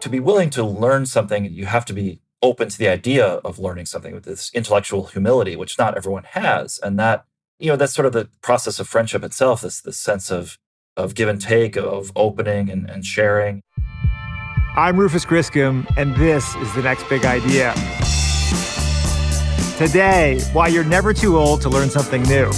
to be willing to learn something, you have to be open to the idea of learning something with this intellectual humility, which not everyone has. And that, that's sort of the process of friendship itself, this sense of give and take, of opening and sharing. I'm Rufus Griscom, and this is The Next Big Idea. Today, why you're never too old to learn something new.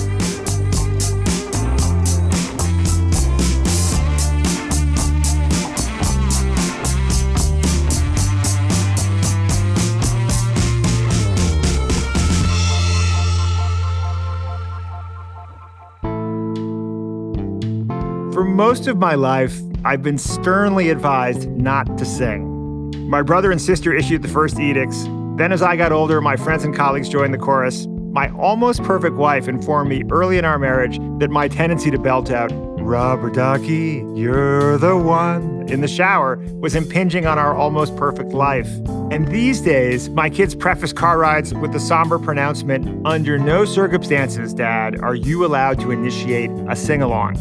For most of my life, I've been sternly advised not to sing. My brother and sister issued the first edicts. Then as I got older, my friends and colleagues joined the chorus. My almost perfect wife informed me early in our marriage that my tendency to belt out, "Rubber ducky, you're the one," in the shower was impinging on our almost perfect life. And these days, my kids preface car rides with the somber pronouncement, "Under no circumstances, Dad, are you allowed to initiate a sing-along."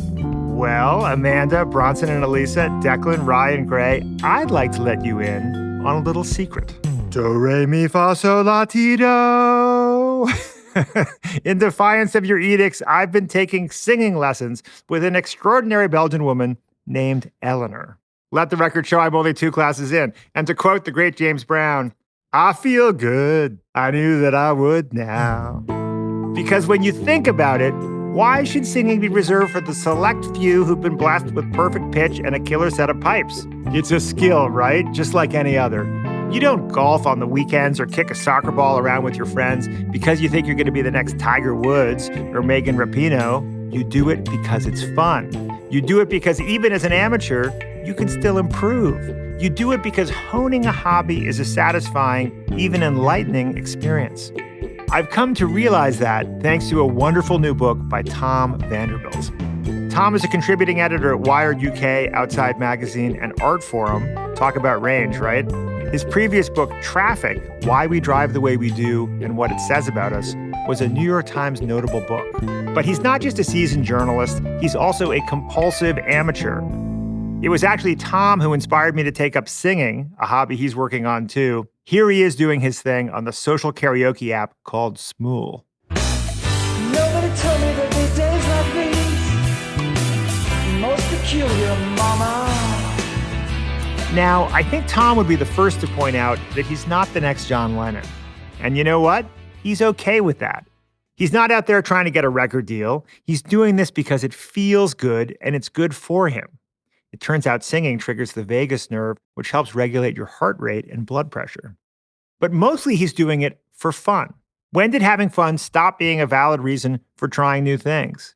Well, Amanda, Bronson and Elisa, Declan, Ryan, Gray, I'd like to let you in on a little secret. Do, re, mi, fa, sol, la, ti, do. In defiance of your edicts, I've been taking singing lessons with an extraordinary Belgian woman named Eleanor. Let the record show I'm only 2 classes in. And to quote the great James Brown, "I feel good. I knew that I would now." Because when you think about it, why should singing be reserved for the select few who've been blessed with perfect pitch and a killer set of pipes? It's a skill, right? Just like any other. You don't golf on the weekends or kick a soccer ball around with your friends because you think you're going to be the next Tiger Woods or Megan Rapinoe. You do it because it's fun. You do it because even as an amateur, you can still improve. You do it because honing a hobby is a satisfying, even enlightening experience. I've come to realize that thanks to a wonderful new book by Tom Vanderbilt. Tom is a contributing editor at Wired UK, Outside Magazine, and Art Forum. Talk about range, right? His previous book, Traffic, Why We Drive the Way We Do and What It Says About Us, was a New York Times notable book. But he's not just a seasoned journalist, he's also a compulsive amateur. It was actually Tom who inspired me to take up singing, a hobby he's working on too. Here he is doing his thing on the social karaoke app called Smool. Nobody told me that these days like these, most peculiar, mama. Now, I think Tom would be the first to point out that he's not the next John Lennon. And you know what? He's okay with that. He's not out there trying to get a record deal. He's doing this because it feels good and it's good for him. It turns out singing triggers the vagus nerve, which helps regulate your heart rate and blood pressure. But mostly he's doing it for fun. When did having fun stop being a valid reason for trying new things?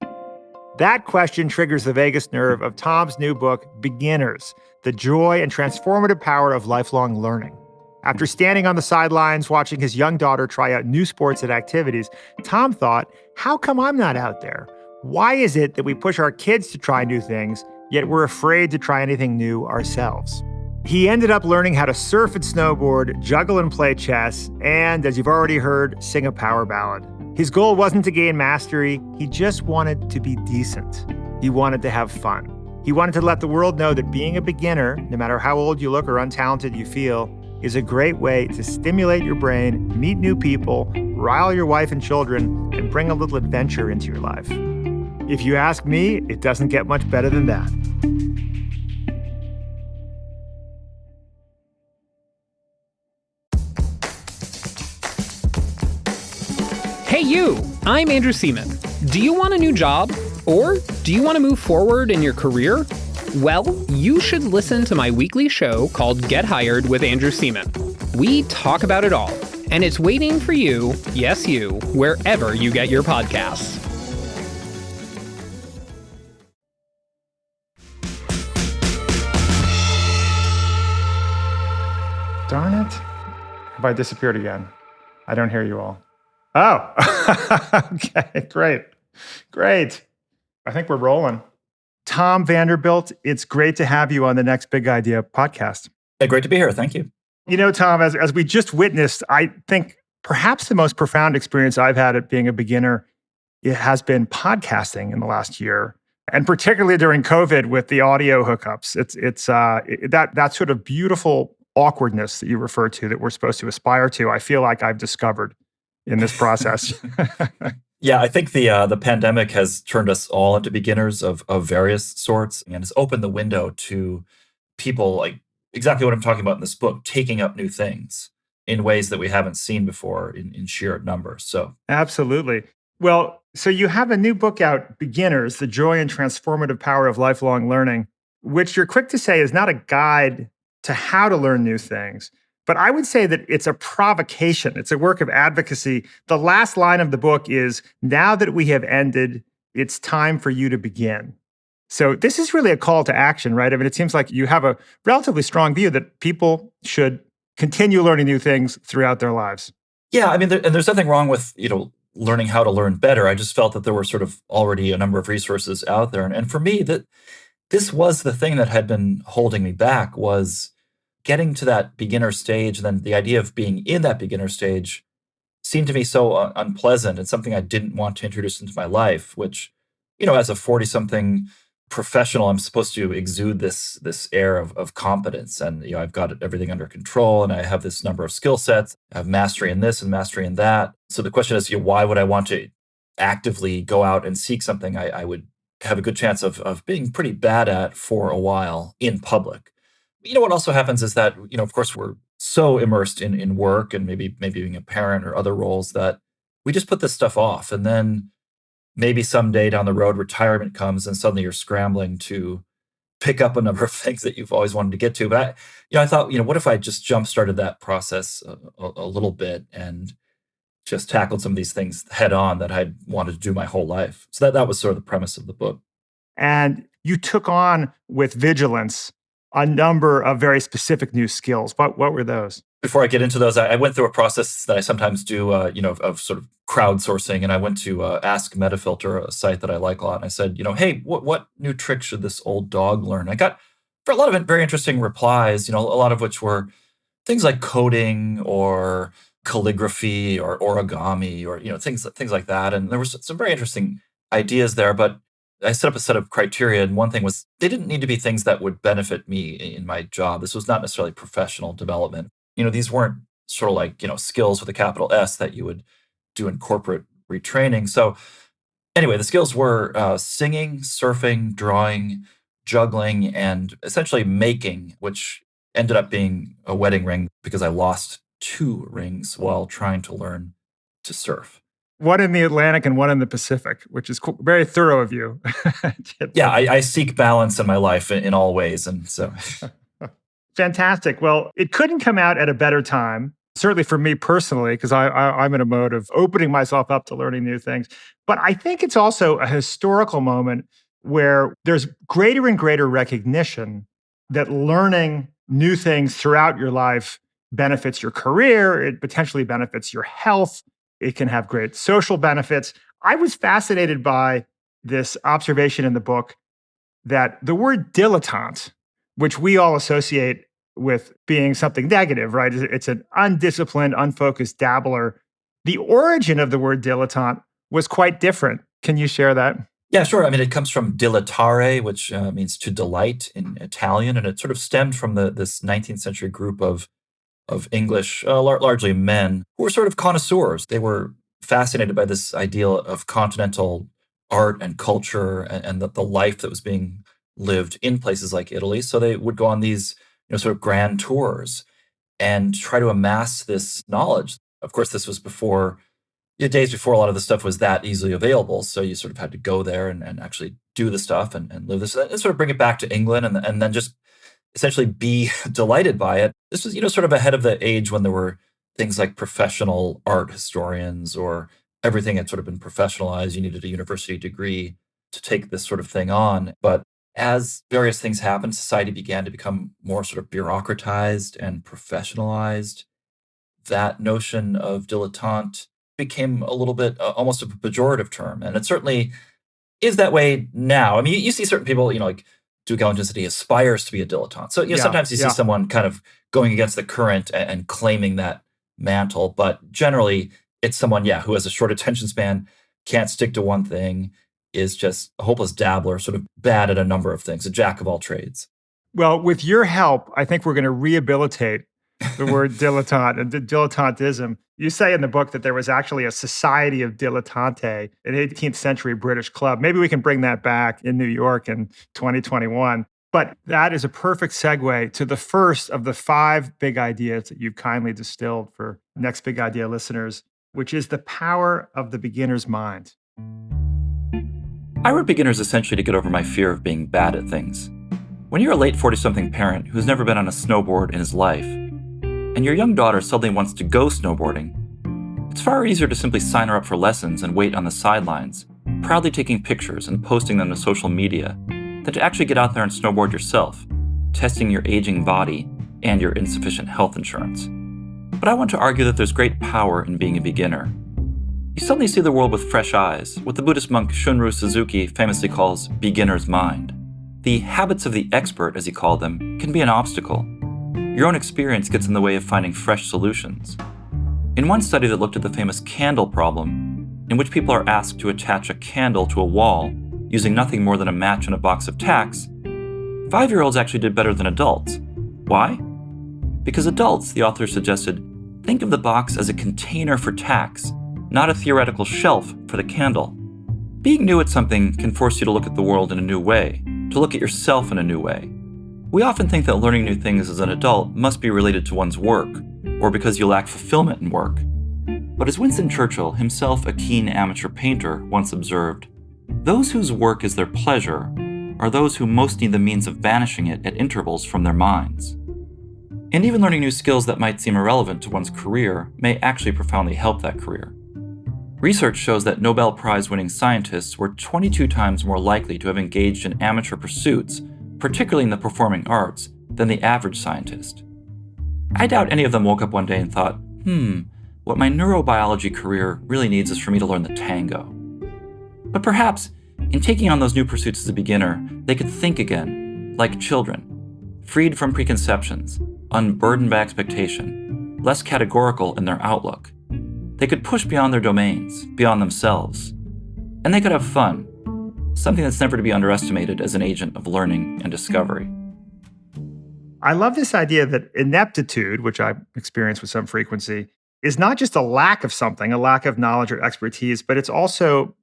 That question triggers the vagus nerve of Tom's new book, Beginners, The Joy and Transformative Power of Lifelong Learning. After standing on the sidelines watching his young daughter try out new sports and activities, Tom thought, how come I'm not out there? Why is it that we push our kids to try new things, yet we're afraid to try anything new ourselves? He ended up learning how to surf and snowboard, juggle and play chess, and, as you've already heard, sing a power ballad. His goal wasn't to gain mastery, he just wanted to be decent. He wanted to have fun. He wanted to let the world know that being a beginner, no matter how old you look or untalented you feel, is a great way to stimulate your brain, meet new people, rile your wife and children, and bring a little adventure into your life. If you ask me, it doesn't get much better than that. Hey you, I'm Andrew Seaman. Do you want a new job? Or do you want to move forward in your career? Well, you should listen to my weekly show called Get Hired with Andrew Seaman. We talk about it all, and it's waiting for you, yes you, wherever you get your podcasts. Darn it. Have I disappeared again? I don't hear you all. Oh, okay, great. I think we're rolling. Tom Vanderbilt, it's great to have you on the Next Big Idea podcast. Hey, great to be here. Thank you. You know, Tom, as we just witnessed, I think perhaps the most profound experience I've had at being a beginner, it has been podcasting in the last year, and particularly during COVID with the audio hookups. It's that sort of beautiful awkwardness that you refer to that we're supposed to aspire to, I feel like I've discovered in this process. Yeah, I think the pandemic has turned us all into beginners of various sorts and has opened the window to people like exactly what I'm talking about in this book, taking up new things in ways that we haven't seen before in sheer numbers. So Absolutely. Well, so you have a new book out, Beginners, The Joy and Transformative Power of Lifelong Learning, which you're quick to say is not a guide to how to learn new things. But I would say that it's a provocation. It's a work of advocacy. The last line of the book is, now that we have ended, it's time for you to begin. So this is really a call to action, right? I mean, it seems like you have a relatively strong view that people should continue learning new things throughout their lives. yeah, I mean, and there's nothing wrong with learning how to learn better. I just felt that there were sort of already a number of resources out there, and for me that this was the thing that had been holding me back was getting to that beginner stage. And then the idea of being in that beginner stage seemed to me so unpleasant and something I didn't want to introduce into my life, which, as a 40 something professional, I'm supposed to exude this air of competence. And, I've got everything under control and I have this number of skill sets. I have mastery in this and mastery in that. So the question is, why would I want to actively go out and seek something I would have a good chance of being pretty bad at for a while in public? What also happens is that, of course, we're so immersed in work and maybe being a parent or other roles that we just put this stuff off. And then maybe someday down the road, retirement comes and suddenly you're scrambling to pick up a number of things that you've always wanted to get to. But I thought, what if I just jump started that process a little bit and just tackled some of these things head on that I'd wanted to do my whole life. So that was sort of the premise of the book. And you took on with vigilance a number of very specific new skills. What were those? Before I get into those, I went through a process that I sometimes do, of sort of crowdsourcing. And I went to Ask Metafilter, a site that I like a lot. And I said, hey, what new trick should this old dog learn? I got, for a lot of it, very interesting replies, a lot of which were things like coding or calligraphy or origami or, things like that. And there was some very interesting ideas there. But I set up a set of criteria, and one thing was they didn't need to be things that would benefit me in my job. This was not necessarily professional development. These weren't sort of like, skills with a capital S that you would do in corporate retraining. So anyway, the skills were singing, surfing, drawing, juggling, and essentially making, which ended up being a wedding ring because I lost 2 rings while trying to learn to surf. One in the Atlantic and one in the Pacific, which is very thorough of you. Yeah, I seek balance in my life in all ways. And so. Fantastic. Well, it couldn't come out at a better time, certainly for me personally, because I'm in a mode of opening myself up to learning new things. But I think it's also a historical moment where there's greater and greater recognition that learning new things throughout your life benefits your career, it potentially benefits your health, it can have great social benefits. I was fascinated by this observation in the book that the word dilettante, which we all associate with being something negative, right? It's an undisciplined, unfocused dabbler. The origin of the word dilettante was quite different. Can you share that? Yeah, sure. I mean, it comes from dilettare, which means to delight in Italian, and it sort of stemmed from this 19th century group of English, largely men, who were sort of connoisseurs. They were fascinated by this ideal of continental art and culture and the life that was being lived in places like Italy. So they would go on these, sort of grand tours and try to amass this knowledge. Of course, this was before, days before a lot of the stuff was that easily available. So you sort of had to go there and actually do the stuff and live this and sort of bring it back to England and then just essentially be delighted by it. This was, sort of ahead of the age when there were things like professional art historians or everything had sort of been professionalized. You needed a university degree to take this sort of thing on. But as various things happened, society began to become more sort of bureaucratized and professionalized. That notion of dilettante became a little bit almost a pejorative term. And it certainly is that way now. I mean, you see certain people, like Duke Ellington said he aspires to be a dilettante. So, sometimes you see someone kind of going against the current and claiming that mantle. But generally, it's someone, who has a short attention span, can't stick to one thing, is just a hopeless dabbler, sort of bad at a number of things, a jack of all trades. Well, with your help, I think we're going to rehabilitate the word dilettante and dilettantism. You say in the book that there was actually a society of dilettanti, an 18th century British club. Maybe we can bring that back in New York in 2021. But that is a perfect segue to the first of the 5 big ideas that you've kindly distilled for Next Big Idea listeners, which is the power of the beginner's mind. I wrote Beginners essentially to get over my fear of being bad at things. When you're a late 40-something parent who's never been on a snowboard in his life, and your young daughter suddenly wants to go snowboarding, it's far easier to simply sign her up for lessons and wait on the sidelines, proudly taking pictures and posting them to social media, than to actually get out there and snowboard yourself, testing your aging body and your insufficient health insurance. But I want to argue that there's great power in being a beginner. You suddenly see the world with fresh eyes, what the Buddhist monk Shunryu Suzuki famously calls beginner's mind. The habits of the expert, as he called them, can be an obstacle. Your own experience gets in the way of finding fresh solutions. In one study that looked at the famous candle problem, in which people are asked to attach a candle to a wall using nothing more than a match and a box of tacks, 5-year-olds actually did better than adults. Why? Because adults, the author suggested, think of the box as a container for tacks, not a theoretical shelf for the candle. Being new at something can force you to look at the world in a new way, to look at yourself in a new way. We often think that learning new things as an adult must be related to one's work, or because you lack fulfillment in work. But as Winston Churchill, himself a keen amateur painter, once observed, those whose work is their pleasure are those who most need the means of banishing it at intervals from their minds. And even learning new skills that might seem irrelevant to one's career may actually profoundly help that career. Research shows that Nobel Prize-winning scientists were 22 times more likely to have engaged in amateur pursuits, particularly in the performing arts, than the average scientist. I doubt any of them woke up one day and thought, what my neurobiology career really needs is for me to learn the tango. But perhaps, in taking on those new pursuits as a beginner, they could think again, like children, freed from preconceptions, unburdened by expectation, less categorical in their outlook. They could push beyond their domains, beyond themselves. And they could have fun, something that's never to be underestimated as an agent of learning and discovery. I love this idea that ineptitude, which I experience with some frequency, is not just a lack of something, a lack of knowledge or expertise, but it's also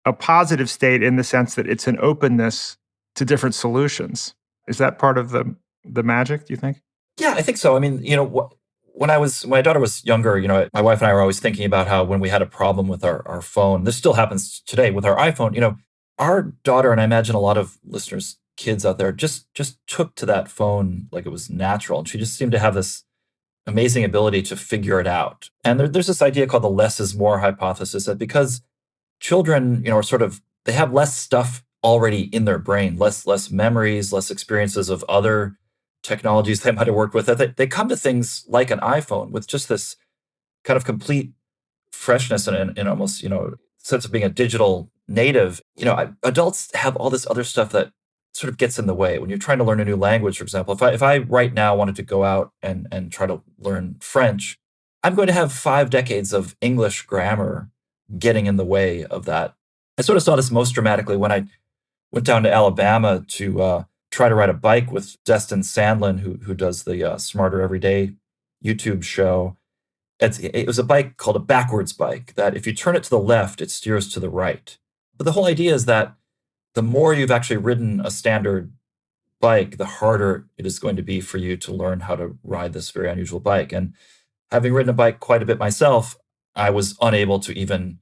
a positive state in the sense that it's an openness to different solutions. Is that part of the magic, do you think? Yeah, I think so. I mean, when my daughter was younger, my wife and I were always thinking about how when we had a problem with our phone, this still happens today with our iPhone, our daughter, and I imagine a lot of listeners' kids out there, just took to that phone like it was natural. And she just seemed to have this amazing ability to figure it out. And there's this idea called the less is more hypothesis, that because children, are they have less stuff already in their brain, less memories, less experiences of other technologies they might have worked with, that they come to things like an iPhone with just this kind of complete freshness and almost, sense of being a digital native. Adults have all this other stuff that sort of gets in the way. When you're trying to learn a new language, for example, if I right now wanted to go out and try to learn French, I'm going to have 5 decades of English grammar getting in the way of that. I sort of saw this most dramatically when I went down to Alabama to try to ride a bike with Destin Sandlin, who does the Smarter Everyday YouTube show. It was a bike called a backwards bike, that if you turn it to the left, it steers to the right. But the whole idea is that the more you've actually ridden a standard bike, the harder it is going to be for you to learn how to ride this very unusual bike. And having ridden a bike quite a bit myself, I was unable to even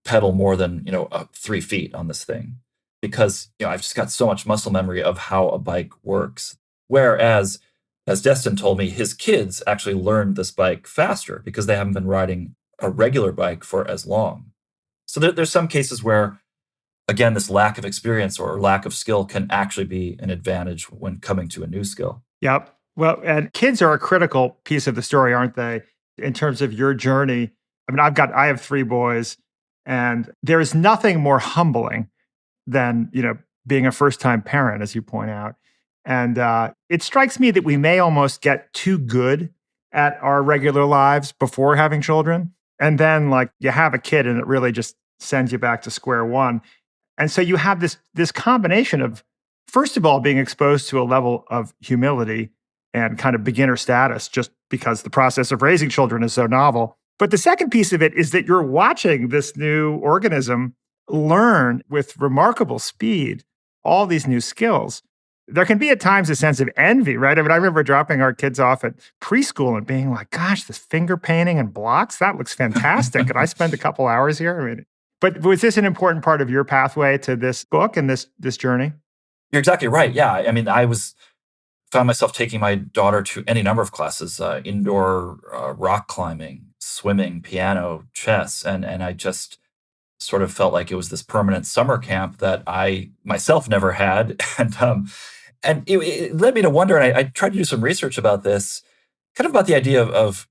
pedal more than 3 feet on this thing, because I've just got so much muscle memory of how a bike works. Whereas, as Destin told me, his kids actually learned this bike faster because they haven't been riding a regular bike for as long. So there's some cases where, again, this lack of experience or lack of skill can actually be an advantage when coming to a new skill. Yep. Well, and kids are a critical piece of the story, aren't they? In terms of your journey. I mean, I have 3 boys, and there is nothing more humbling than, being a first-time parent, as you point out. And it strikes me that we may almost get too good at our regular lives before having children. And then, you have a kid and it really just sends you back to square one. And so you have this combination of, first of all, being exposed to a level of humility and kind of beginner status just because the process of raising children is so novel. But the second piece of it is that you're watching this new organism learn with remarkable speed all these new skills. There can be at times a sense of envy, right? I mean, I remember dropping our kids off at preschool and being like, gosh, this finger painting and blocks, that looks fantastic. Could I spend a couple hours here? I mean, but was this an important part of your pathway to this book and this journey? You're exactly right. Yeah. I mean, found myself taking my daughter to any number of classes, indoor rock climbing, swimming, piano, chess. And I just sort of felt like it was this permanent summer camp that I myself never had. And it led me to wonder, and I tried to do some research about this, kind of about the idea of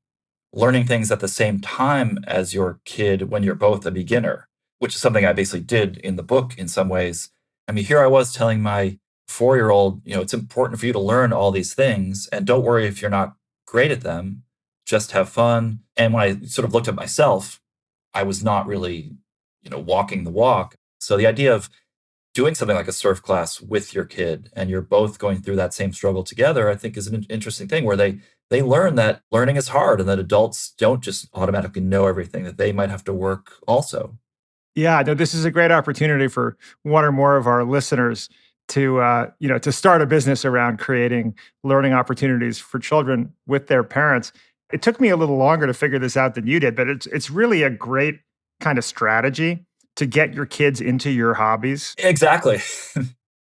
learning things at the same time as your kid when you're both a beginner, which is something I basically did in the book in some ways. I mean, here I was telling my 4-year-old, it's important for you to learn all these things and don't worry if you're not great at them, just have fun. And when I sort of looked at myself, I was not really, walking the walk. So the idea of doing something like a surf class with your kid and you're both going through that same struggle together, I think is an interesting thing where they learn that learning is hard and that adults don't just automatically know everything, that they might have to work also. Yeah, no, this is a great opportunity for one or more of our listeners to start a business around creating learning opportunities for children with their parents. It took me a little longer to figure this out than you did, but it's really a great kind of strategy to get your kids into your hobbies. Exactly.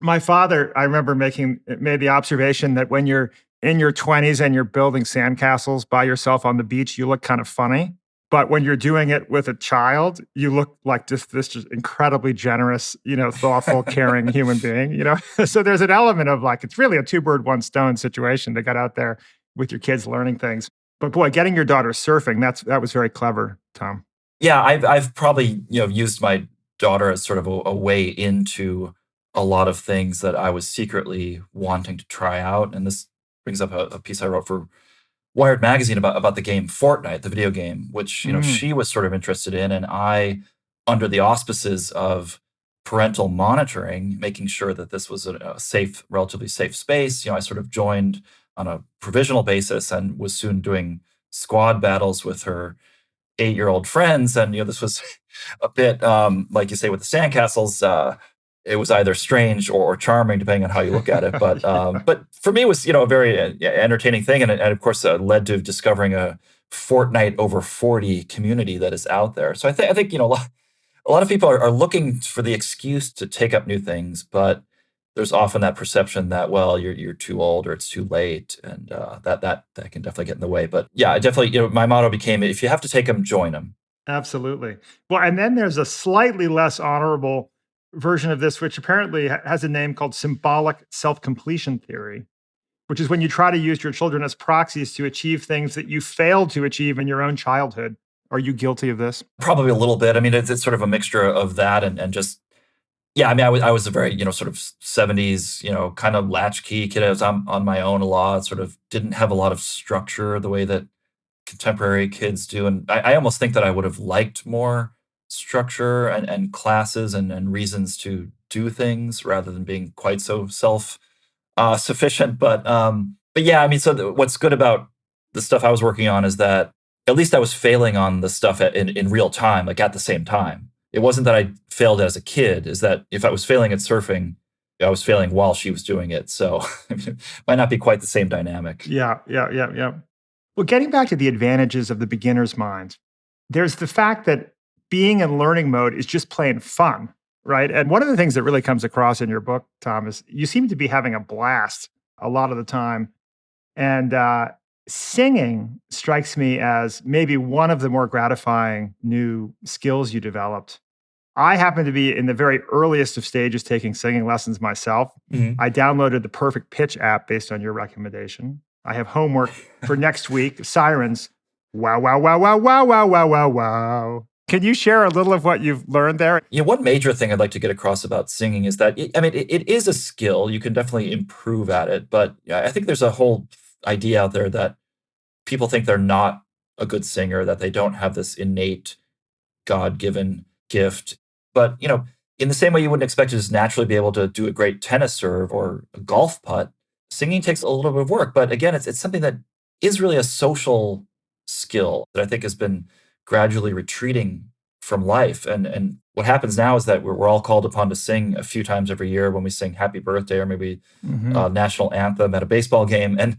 My father, I remember made the observation that when you're in your 20s and you're building sandcastles by yourself on the beach, you look kind of funny. But when you're doing it with a child, you look like this incredibly generous, thoughtful, caring human being, So there's an element of like, it's really a two bird, one stone situation to get out there with your kids learning things. But boy, getting your daughter surfing, that was very clever, Tom. Yeah, I've probably, used my daughter as sort of a way into a lot of things that I was secretly wanting to try out. And this brings up a piece I wrote for Wired magazine about the game Fortnite, the video game, which she was sort of interested in, and I, under the auspices of parental monitoring, making sure that this was a safe, relatively safe space. I sort of joined on a provisional basis and was soon doing squad battles with her 8-year-old friends, and this was a bit like you say with the sandcastles. It was either strange or charming, depending on how you look at it. But for me, it was a very entertaining thing, and of course led to discovering a Fortnite over 40 community that is out there. So I think a lot of people are looking for the excuse to take up new things, but there's often that perception that you're too old or it's too late, and that can definitely get in the way. But yeah, I definitely my motto became, if you have to take them, join them. Absolutely. Well, and then there's a slightly less honorable version of this, which apparently has a name called symbolic self-completion theory, which is when you try to use your children as proxies to achieve things that you failed to achieve in your own childhood. Are you guilty of this? Probably a little bit. I mean, it's sort of a mixture of that and just, yeah, I mean, I was a very, sort of 70s, kind of latchkey kid. I was on my own a lot, sort of didn't have a lot of structure the way that contemporary kids do. And I almost think that I would have liked more structure and classes and reasons to do things rather than being quite so self sufficient. But yeah, I mean, so what's good about the stuff I was working on is that at least I was failing on the stuff in real time, like at the same time. It wasn't that I failed as a kid, is that if I was failing at surfing, I was failing while she was doing it. So it might not be quite the same dynamic. Yeah. Well, getting back to the advantages of the beginner's mind, there's the fact that being in learning mode is just plain fun, right? And one of the things that really comes across in your book, Tom, is you seem to be having a blast a lot of the time. And singing strikes me as maybe one of the more gratifying new skills you developed. I happen to be in the very earliest of stages taking singing lessons myself. Mhm. I downloaded the Perfect Pitch app based on your recommendation. I have homework for next week, Sirens. Wow, wow, wow, wow, wow, wow, wow, wow, wow. Can you share a little of what you've learned there? One major thing I'd like to get across about singing is that, it is a skill. You can definitely improve at it. But I think there's a whole idea out there that people think they're not a good singer, that they don't have this innate God-given gift. But, in the same way you wouldn't expect to just naturally be able to do a great tennis serve or a golf putt, singing takes a little bit of work, but again, it's something that is really a social skill that I think has been gradually retreating from life. And what happens now is that we're all called upon to sing a few times every year when we sing happy birthday or maybe Mhm. national anthem at a baseball game. And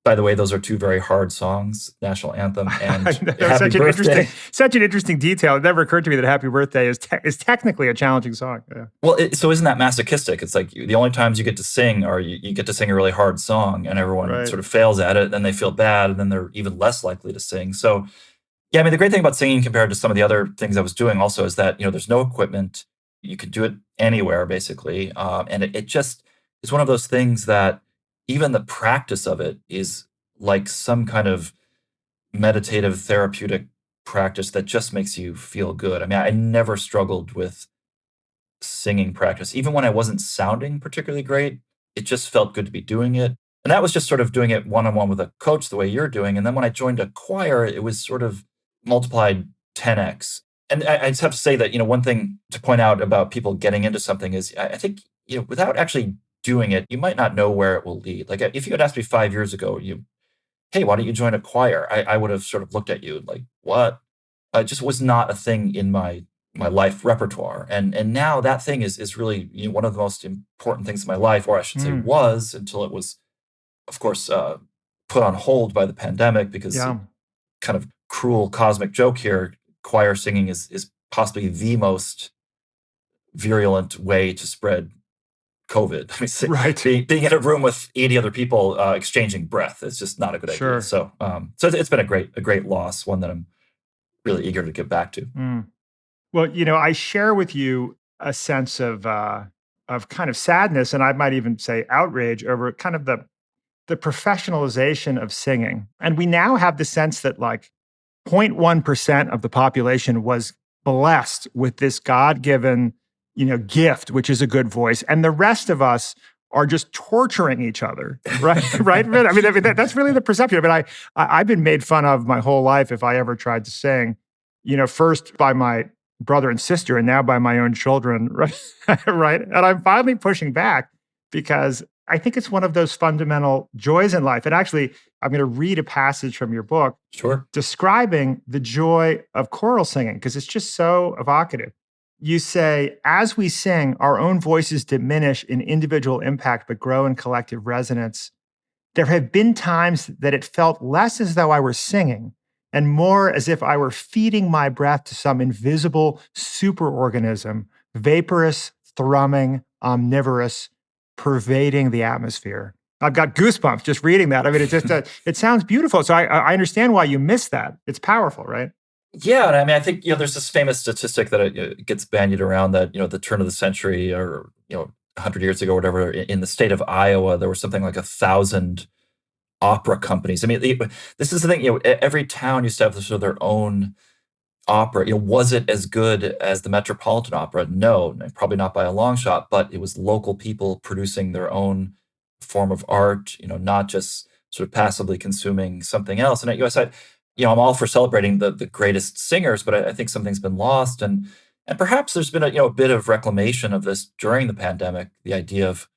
by the way, those are two very hard songs, national anthem I and know, happy birthday. such an interesting detail. It never occurred to me that Happy Birthday is technically a challenging song. Yeah. Well, so isn't that masochistic? It's like the only times you get to sing are you get to sing a really hard song and everyone Right. sort of fails at it, then they feel bad, and then they're even less likely to sing. So, yeah, I mean, the great thing about singing compared to some of the other things I was doing also is that, there's no equipment. You can do it anywhere, basically. And it just is one of those things that even the practice of it is like some kind of meditative therapeutic practice that just makes you feel good. I mean, I never struggled with singing practice. Even when I wasn't sounding particularly great, it just felt good to be doing it. And that was just sort of doing it one on one with a coach the way you're doing. And then when I joined a choir, it was sort of multiplied 10x. And I just have to say that, one thing to point out about people getting into something is I think, without actually doing it, you might not know where it will lead. Like if you had asked me 5 years ago, hey, why don't you join a choir? I would have sort of looked at you like, what? It just was not a thing in my life repertoire. And now that thing is really one of the most important things in my life, or I should say Mm. was until it was, of course, put on hold by the pandemic because Yeah. kind of cruel cosmic joke here. Choir singing is possibly the most virulent way to spread COVID. I mean, Right. being in a room with 80 other people exchanging breath is just not a good idea. Sure. So it's been a great loss, one that I'm really eager to get back to. Mm. Well, I share with you a sense of kind of sadness, and I might even say outrage over kind of the professionalization of singing. And we now have the sense that like 0.1% of the population was blessed with this God-given, gift, which is a good voice, and the rest of us are just torturing each other, right? Right? I mean, that's really the perception. I've been made fun of my whole life if I ever tried to sing. First by my brother and sister, and now by my own children, right? Right? And I'm finally pushing back because I think it's one of those fundamental joys in life. And actually, I'm going to read a passage from your book Sure. describing the joy of choral singing because it's just so evocative. You say, as we sing, our own voices diminish in individual impact but grow in collective resonance. There have been times that it felt less as though I were singing and more as if I were feeding my breath to some invisible superorganism, vaporous, thrumming, omnivorous, pervading the atmosphere. I've got goosebumps just reading that. I mean, it sounds beautiful. So I understand why you miss that. It's powerful, right? Yeah, and I mean, I think there's this famous statistic that gets bandied around that the turn of the century or 100 years ago, or whatever, in the state of Iowa, there was something like 1,000 opera companies. I mean, this is the thing. Every town used to have sort of their own opera. Was it as good as the Metropolitan Opera? No, probably not by a long shot. But it was local people producing their own form of art. Not just sort of passively consuming something else. And I'm all for celebrating the greatest singers, but I think something's been lost, and perhaps there's been a bit of reclamation of this during the pandemic. The idea of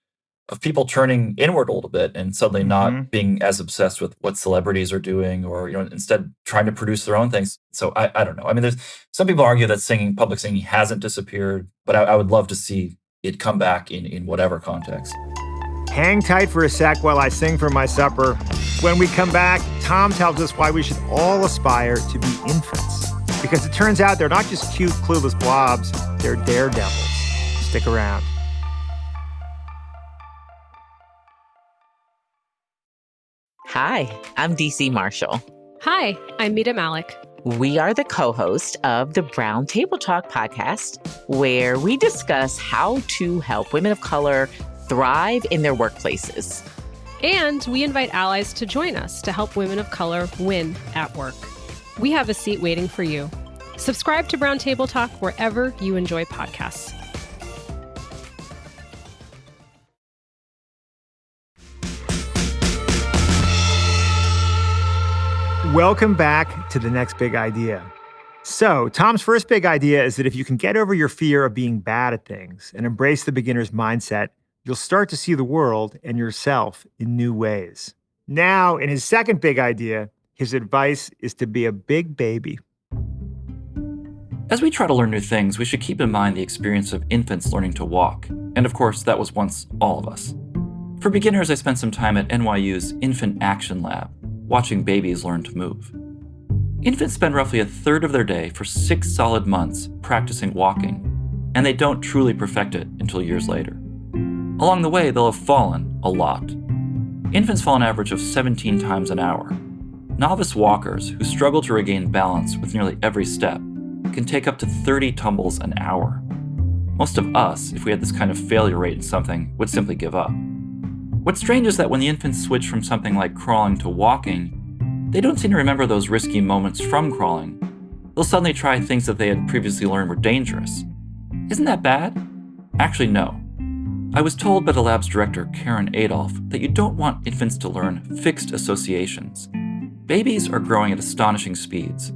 people turning inward a little bit and suddenly Mhm. not being as obsessed with what celebrities are doing, or instead trying to produce their own things. So I don't know. I mean, there's some people argue that public singing hasn't disappeared, but I would love to see it come back in whatever context. Hang tight for a sec while I sing for my supper. When we come back, Tom tells us why we should all aspire to be infants. Because it turns out they're not just cute, clueless blobs, they're daredevils. Stick around. Hi, I'm DC Marshall. Hi, I'm Mita Malik. We are the co-host of the Brown Table Talk podcast, where we discuss how to help women of color thrive in their workplaces. And we invite allies to join us to help women of color win at work. We have a seat waiting for you. Subscribe to Brown Table Talk wherever you enjoy podcasts. Welcome back to the next big idea. So, Tom's first big idea is that if you can get over your fear of being bad at things and embrace the beginner's mindset, you'll start to see the world and yourself in new ways. Now, in his second big idea, his advice is to be a big baby. As we try to learn new things, we should keep in mind the experience of infants learning to walk. And of course, that was once all of us. For beginners, I spent some time at NYU's Infant Action Lab, watching babies learn to move. Infants spend roughly a third of their day for 6 solid months practicing walking, and they don't truly perfect it until years later. Along the way, they'll have fallen a lot. Infants fall an average of 17 times an hour. Novice walkers who struggle to regain balance with nearly every step can take up to 30 tumbles an hour. Most of us, if we had this kind of failure rate in something, would simply give up. What's strange is that when the infants switch from something like crawling to walking, they don't seem to remember those risky moments from crawling. They'll suddenly try things that they had previously learned were dangerous. Isn't that bad? Actually, no. I was told by the lab's director, Karen Adolph, that you don't want infants to learn fixed associations. Babies are growing at astonishing speeds.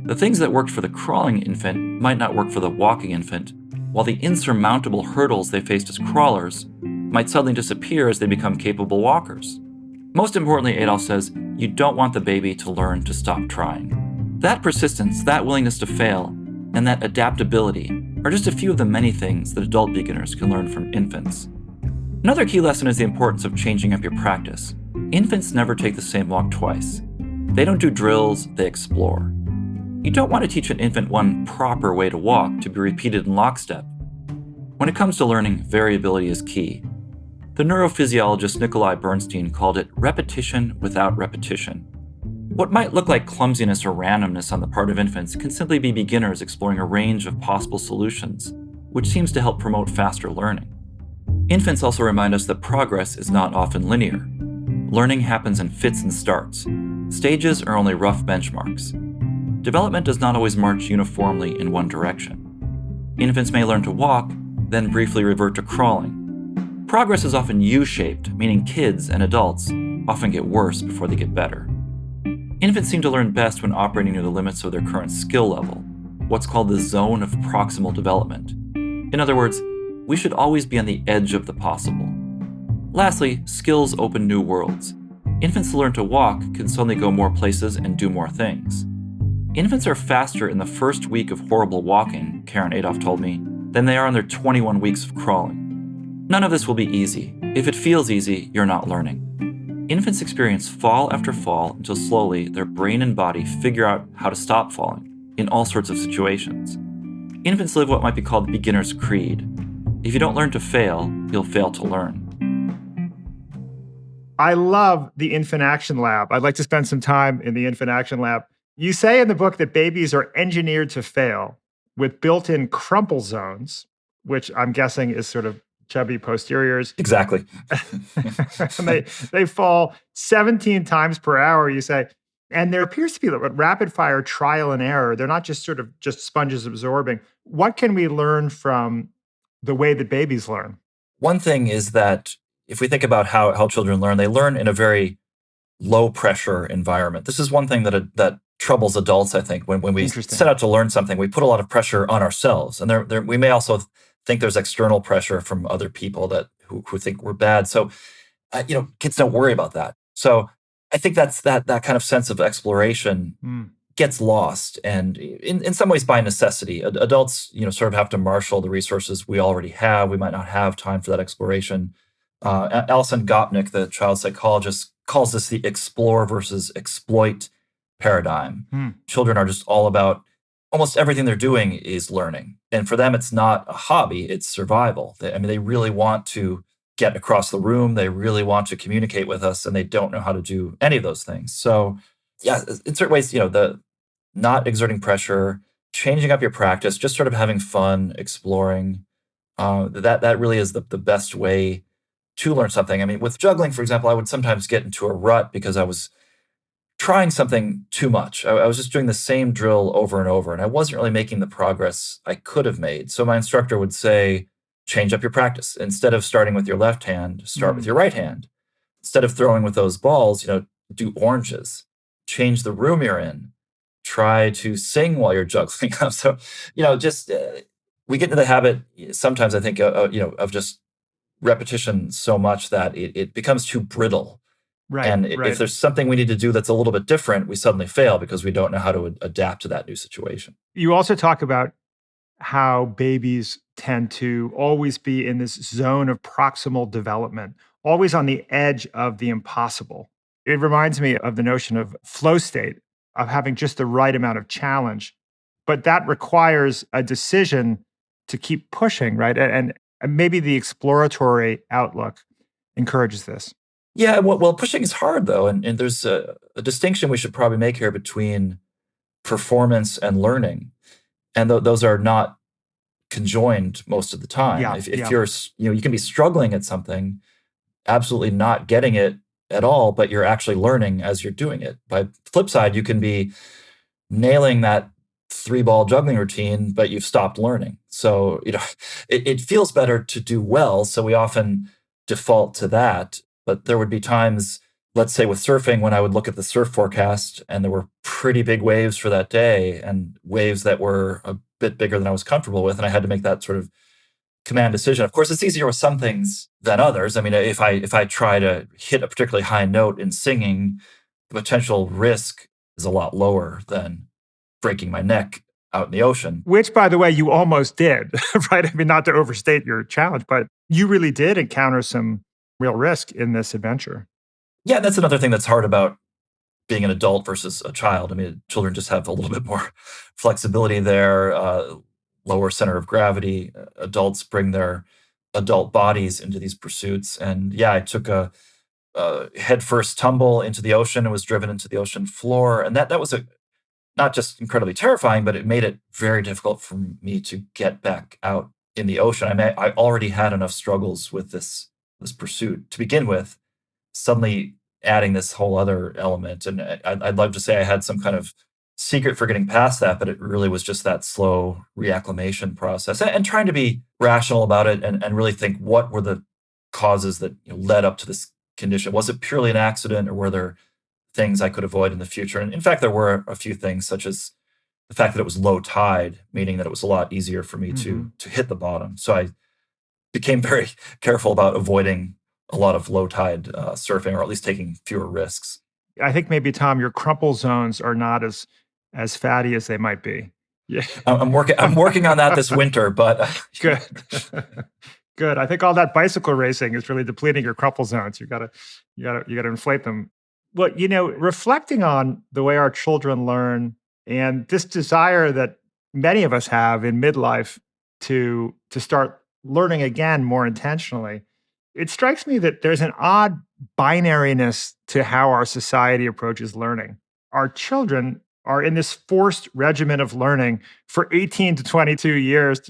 The things that worked for the crawling infant might not work for the walking infant, while the insurmountable hurdles they faced as crawlers might suddenly disappear as they become capable walkers. Most importantly, Adolph says, you don't want the baby to learn to stop trying. That persistence, that willingness to fail, and that adaptability are just a few of the many things that adult beginners can learn from infants. Another key lesson is the importance of changing up your practice. Infants never take the same walk twice. They don't do drills, they explore. You don't want to teach an infant one proper way to walk to be repeated in lockstep. When it comes to learning, variability is key. The neurophysiologist Nikolai Bernstein called it repetition without repetition. What might look like clumsiness or randomness on the part of infants can simply be beginners exploring a range of possible solutions, which seems to help promote faster learning. Infants also remind us that progress is not often linear. Learning happens in fits and starts. Stages are only rough benchmarks. Development does not always march uniformly in one direction. Infants may learn to walk, then briefly revert to crawling. Progress is often U-shaped, meaning kids and adults often get worse before they get better. Infants seem to learn best when operating near the limits of their current skill level, what's called the zone of proximal development. In other words, we should always be on the edge of the possible. Lastly, skills open new worlds. Infants who learn to walk can suddenly go more places and do more things. Infants are faster in the first week of horrible walking, Karen Adolph told me, than they are in their 21 weeks of crawling. None of this will be easy. If it feels easy, you're not learning. Infants experience fall after fall until slowly their brain and body figure out how to stop falling in all sorts of situations. Infants live what might be called the beginner's creed. If you don't learn to fail, you'll fail to learn. I love the Infant Action Lab. I'd like to spend some time in the Infant Action Lab. You say in the book that babies are engineered to fail with built-in crumple zones, which I'm guessing is sort of chubby posteriors. Exactly. And they fall 17 times per hour, you say. And there appears to be rapid fire trial and error. They're not just sort of just sponges absorbing. What can we learn from the way that babies learn? One thing is that if we think about how children learn, they learn in a very low pressure environment. This is one thing that troubles adults, I think, when we set out to learn something, we put a lot of pressure on ourselves. And we may also think there's external pressure from other people who think we're bad. So, kids don't worry about that. So I think that's that kind of sense of exploration gets lost, and in some ways by necessity. Adults, sort of have to marshal the resources we already have. We might not have time for that exploration. Alison Gopnik, the child psychologist, calls this the explore versus exploit paradigm. Children are just all about almost everything they're doing is learning. And for them, it's not a hobby, it's survival. They really want to get across the room. They really want to communicate with us, and they don't know how to do any of those things. So yeah, in certain ways, the not exerting pressure, changing up your practice, just sort of having fun, exploring, that really is the best way to learn something. I mean, with juggling, for example, I would sometimes get into a rut because I was trying something too much. I was just doing the same drill over and over, and I wasn't really making the progress I could have made. So my instructor would say, change up your practice. Instead of starting with your left hand, start with your right hand. Instead of throwing with those balls, do oranges. Change the room you're in. Try to sing while you're juggling. So, we get into the habit sometimes, I think, of just repetition so much that it becomes too brittle. Right, And if right. there's something we need to do that's a little bit different, we suddenly fail because we don't know how to adapt to that new situation. You also talk about how babies tend to always be in this zone of proximal development, always on the edge of the impossible. It reminds me of the notion of flow state, of having just the right amount of challenge. But that requires a decision to keep pushing, right? And maybe the exploratory outlook encourages this. Yeah, well, pushing is hard though, and there's a distinction we should probably make here between performance and learning, and those are not conjoined most of the time. Yeah, If yeah. you're, you can be struggling at something, absolutely not getting it at all, but you're actually learning as you're doing it. By the flip side, you can be nailing that three-ball juggling routine, but you've stopped learning. So, it feels better to do well, so we often default to that. But there would be times, let's say with surfing, when I would look at the surf forecast and there were pretty big waves for that day and waves that were a bit bigger than I was comfortable with, and I had to make that sort of command decision. Of course, it's easier with some things than others. I mean, if I try to hit a particularly high note in singing, the potential risk is a lot lower than breaking my neck out in the ocean. Which, by the way, you almost did, right? I mean, not to overstate your challenge, but you really did encounter some real risk in this adventure. Yeah, that's another thing that's hard about being an adult versus a child. I mean, children just have a little bit more flexibility there, lower center of gravity. Adults bring their adult bodies into these pursuits. And yeah, I took a headfirst tumble into the ocean and was driven into the ocean floor. And that was not just incredibly terrifying, but it made it very difficult for me to get back out in the ocean. I mean, I already had enough struggles with this pursuit to begin with. Suddenly adding this whole other element, and I'd love to say I had some kind of secret for getting past that, but it really was just that slow reacclimation process, and trying to be rational about it, and really think what were the causes that led up to this condition. Was it purely an accident, or were there things I could avoid in the future? And in fact, there were a few things, such as the fact that it was low tide, meaning that it was a lot easier for me to hit the bottom. So I became very careful about avoiding a lot of low tide surfing, or at least taking fewer risks. I think maybe, Tom, your crumple zones are not as fatty as they might be. Yeah. I'm working on that this winter, but Good. Good. I think all that bicycle racing is really depleting your crumple zones. You gotta inflate them. Well, reflecting on the way our children learn and this desire that many of us have in midlife to start learning again more intentionally, it strikes me that there's an odd binariness to how our society approaches learning. Our children are in this forced regimen of learning for 18 to 22 years,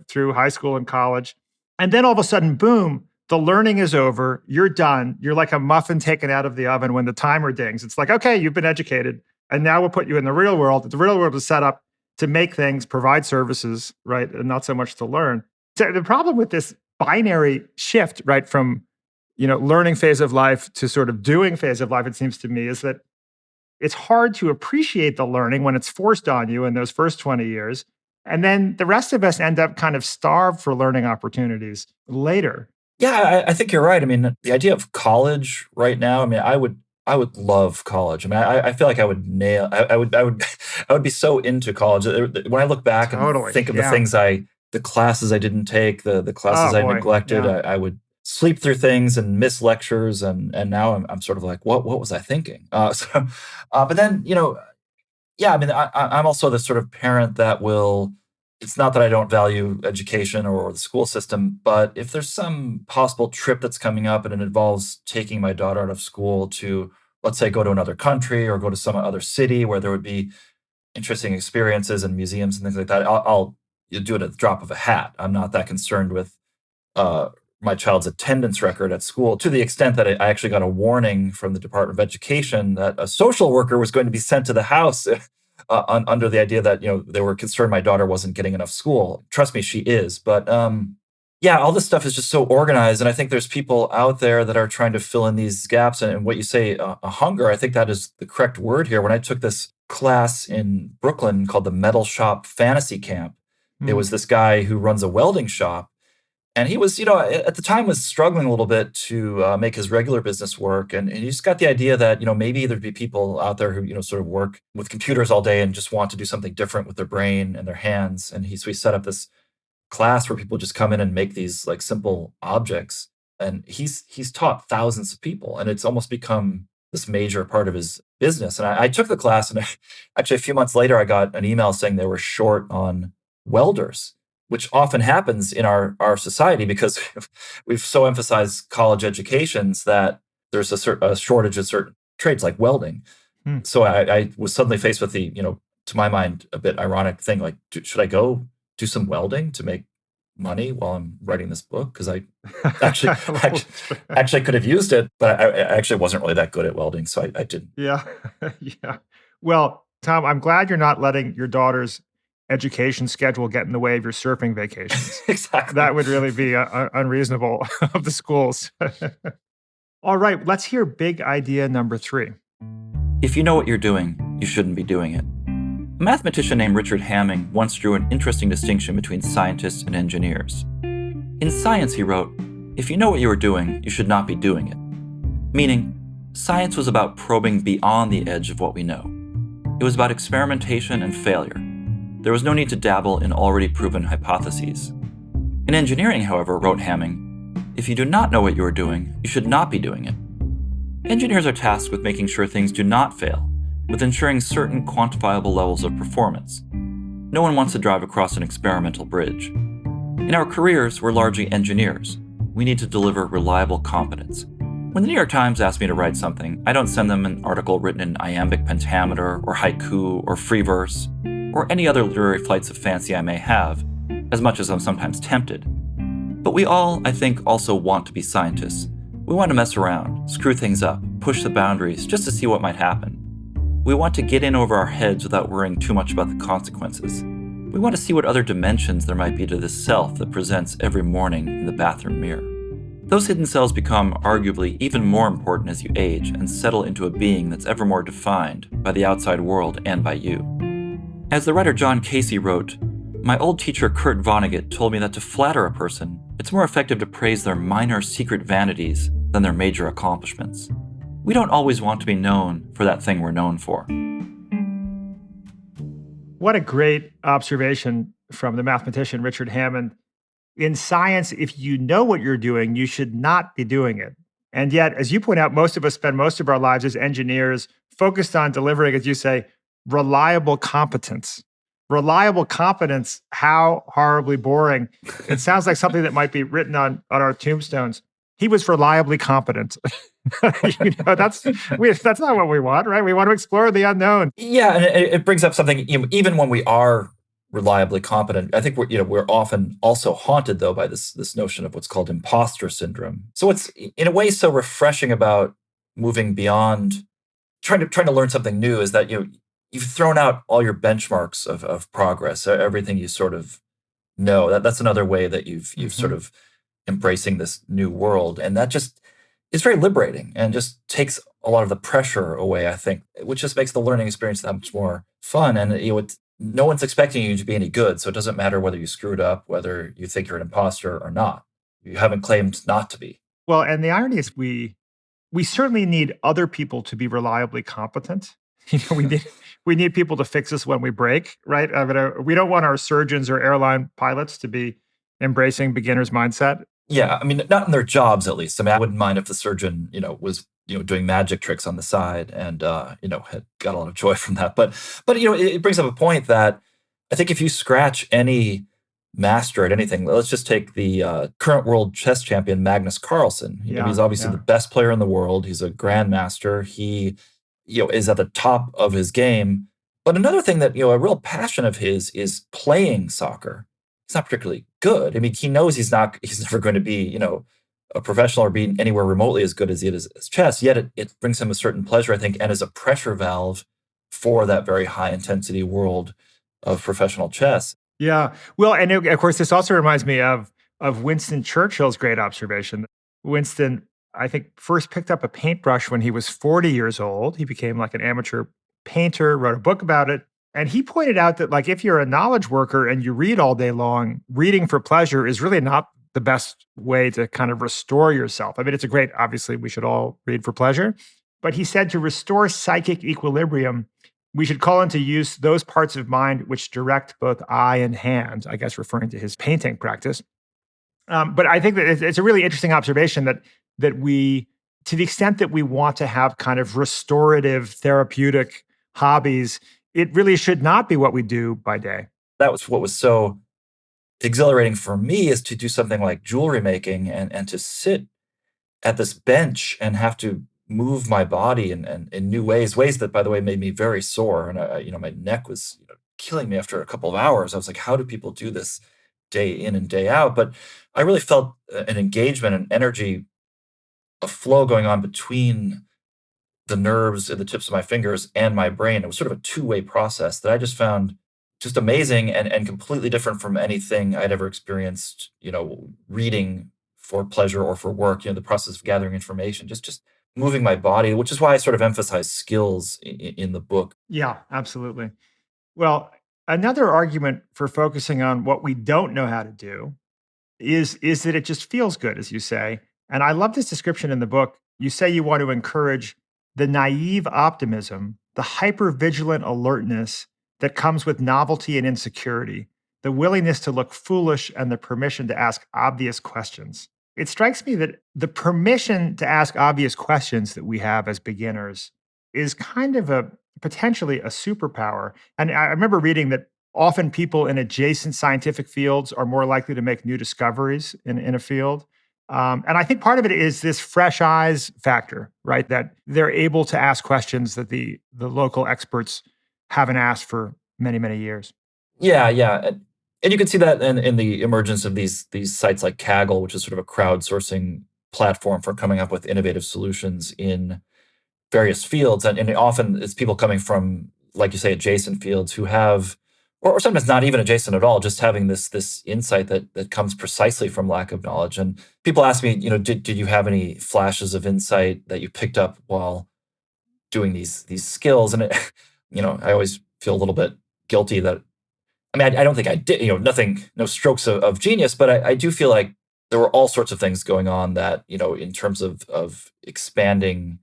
through high school and college. And then all of a sudden, boom, the learning is over. You're done. You're like a muffin taken out of the oven when the timer dings. It's like, okay, you've been educated. And now we'll put you in the real world. The real world is set up to make things, provide services, right? And not so much to learn. So the problem with this binary shift, right, from learning phase of life to sort of doing phase of life, it seems to me, is that it's hard to appreciate the learning when it's forced on you in those first 20 years. And then the rest of us end up kind of starved for learning opportunities later. yeah, I think you're right. I mean, the idea of college right now. I mean, I would love college. I mean, I feel like I would nail. I would I would be so into college. When I look back Totally. and think of Yeah. the classes I didn't take, the classes Oh, I boy. neglected, Yeah. I would sleep through things and miss lectures, and now I'm sort of like, what was I thinking? But then yeah, I mean, I'm also the sort of parent that will. It's not that I don't value education or the school system, but if there's some possible trip that's coming up and it involves taking my daughter out of school to, let's say, go to another country or go to some other city where there would be interesting experiences and museums and things like that, I'll do it at the drop of a hat. I'm not that concerned with uh, my child's attendance record at school, to the extent that I actually got a warning from the Department of Education that a social worker was going to be sent to the house under the idea that they were concerned my daughter wasn't getting enough school. Trust me, she is. But yeah, all this stuff is just so organized, and I think there's people out there that are trying to fill in these gaps. And what you say, a hunger, I think that is the correct word here. When I took this class in Brooklyn called the Metal Shop Fantasy Camp, it Mm. was this guy who runs a welding shop, And he was, at the time was struggling a little bit to make his regular business work. And he just got the idea that, maybe there'd be people out there who, sort of work with computers all day and just want to do something different with their brain and their hands. And so he set up this class where people just come in and make these like simple objects. And he's taught thousands of people, and it's almost become this major part of his business. And I took the class, and actually a few months later, I got an email saying they were short on welders, which often happens in our society because we've so emphasized college educations that there's a shortage of certain trades like welding. So I was suddenly faced with the, to my mind, a bit ironic thing, like, should I go do some welding to make money while I'm writing this book? Because I actually could have used it, but I actually wasn't really that good at welding, so I didn't. Yeah. Yeah. Well, Tom, I'm glad you're not letting your daughter's education schedule get in the way of your surfing vacations. Exactly. That would really be unreasonable of the schools. All right, let's hear big idea number 3. If you know what you're doing, you shouldn't be doing it. A mathematician named Richard Hamming once drew an interesting distinction between scientists and engineers. In science, he wrote, if you know what you are doing, you should not be doing it. Meaning, science was about probing beyond the edge of what we know. It was about experimentation and failure. There was no need to dabble in already proven hypotheses. In engineering, however, wrote Hamming, if you do not know what you are doing, you should not be doing it. Engineers are tasked with making sure things do not fail, with ensuring certain quantifiable levels of performance. No one wants to drive across an experimental bridge. In our careers, we're largely engineers. We need to deliver reliable competence. When the New York Times asks me to write something, I don't send them an article written in iambic pentameter or haiku or free verse, or any other literary flights of fancy I may have, as much as I'm sometimes tempted. But we all, I think, also want to be scientists. We want to mess around, screw things up, push the boundaries just to see what might happen. We want to get in over our heads without worrying too much about the consequences. We want to see what other dimensions there might be to this self that presents every morning in the bathroom mirror. Those hidden selves become arguably even more important as you age and settle into a being that's ever more defined by the outside world and by you. As the writer John Casey wrote, my old teacher Kurt Vonnegut told me that to flatter a person, it's more effective to praise their minor secret vanities than their major accomplishments. We don't always want to be known for that thing we're known for. What a great observation from the mathematician Richard Hammond. In science, if you know what you're doing, you should not be doing it. And yet, as you point out, most of us spend most of our lives as engineers focused on delivering, as you say, reliable competence. Reliable competence, how horribly boring. It sounds like something that might be written on our tombstones. He was reliably competent. That's not what we want, right? We want to explore the unknown. Yeah, and it brings up something, even when we are reliably competent, I think we're often also haunted though by this notion of what's called imposter syndrome. So it's in a way so refreshing about moving beyond trying to learn something new is that you've thrown out all your benchmarks of progress, everything you sort of know. That's another way that you've sort of embracing this new world, and that just is very liberating and just takes a lot of the pressure away, I think, which just makes the learning experience that much more fun. And no one's expecting you to be any good, so it doesn't matter whether you screwed up, whether you think you're an imposter or not. You haven't claimed not to be. Well, and the irony is we certainly need other people to be reliably competent. We need people to fix us when we break, right? We don't want our surgeons or airline pilots to be embracing beginner's mindset. Yeah, I mean, not in their jobs, at least. I mean, I wouldn't mind if the surgeon, was, doing magic tricks on the side and, had got a lot of joy from that. But it brings up a point that I think if you scratch any master at anything, let's just take the current world chess champion, Magnus Carlsen. He's obviously the best player in the world. He's a grandmaster. He, is at the top of his game. But another thing that, a real passion of his is playing soccer. He's not particularly good. I mean, he knows he's never going to be, a professional or be anywhere remotely as good as he is as chess, yet it brings him a certain pleasure, I think, and is a pressure valve for that very high intensity world of professional chess. Yeah. Well, and of course, this also reminds me of Winston Churchill's great observation. Winston, I think, first picked up a paintbrush when he was 40 years old. He became like an amateur painter, wrote a book about it. And he pointed out that, like, if you're a knowledge worker and you read all day long, reading for pleasure is really not the best way to kind of restore yourself. I mean, it's a great, obviously, we should all read for pleasure. But he said to restore psychic equilibrium, we should call into use those parts of mind which direct both eye and hand, I guess referring to his painting practice. But I think that it's a really interesting observation that we, to the extent that we want to have kind of restorative, therapeutic hobbies, it really should not be what we do by day. That was what was so exhilarating for me, is to do something like jewelry making and to sit at this bench and have to move my body in new ways that, by the way, made me very sore. And my neck was killing me after a couple of hours. I was like, how do people do this day in and day out? But I really felt an engagement and energy, a flow going on between the nerves at the tips of my fingers and my brain. It was sort of a two-way process that I just found just amazing and completely different from anything I'd ever experienced, reading for pleasure or for work, the process of gathering information, just moving my body, which is why I sort of emphasize skills in the book. Yeah, absolutely. Well, another argument for focusing on what we don't know how to do is that it just feels good, as you say. And I love this description in the book. You say you want to encourage the naive optimism, the hyper-vigilant alertness that comes with novelty and insecurity, the willingness to look foolish, and the permission to ask obvious questions. It strikes me that the permission to ask obvious questions that we have as beginners is kind of potentially a superpower. And I remember reading that often people in adjacent scientific fields are more likely to make new discoveries in a field. And I think part of it is this fresh eyes factor, right? That they're able to ask questions that the local experts haven't asked for many, many years. Yeah, yeah. And you can see that in the emergence of these sites like Kaggle, which is sort of a crowdsourcing platform for coming up with innovative solutions in various fields. And often it's people coming from, like you say, adjacent fields who have, or sometimes not even adjacent at all, just having this insight that comes precisely from lack of knowledge. And people ask me, did you have any flashes of insight that you picked up while doing these skills? And I always feel a little bit guilty that, I don't think I did, no strokes of genius, but I do feel like there were all sorts of things going on that, in terms of expanding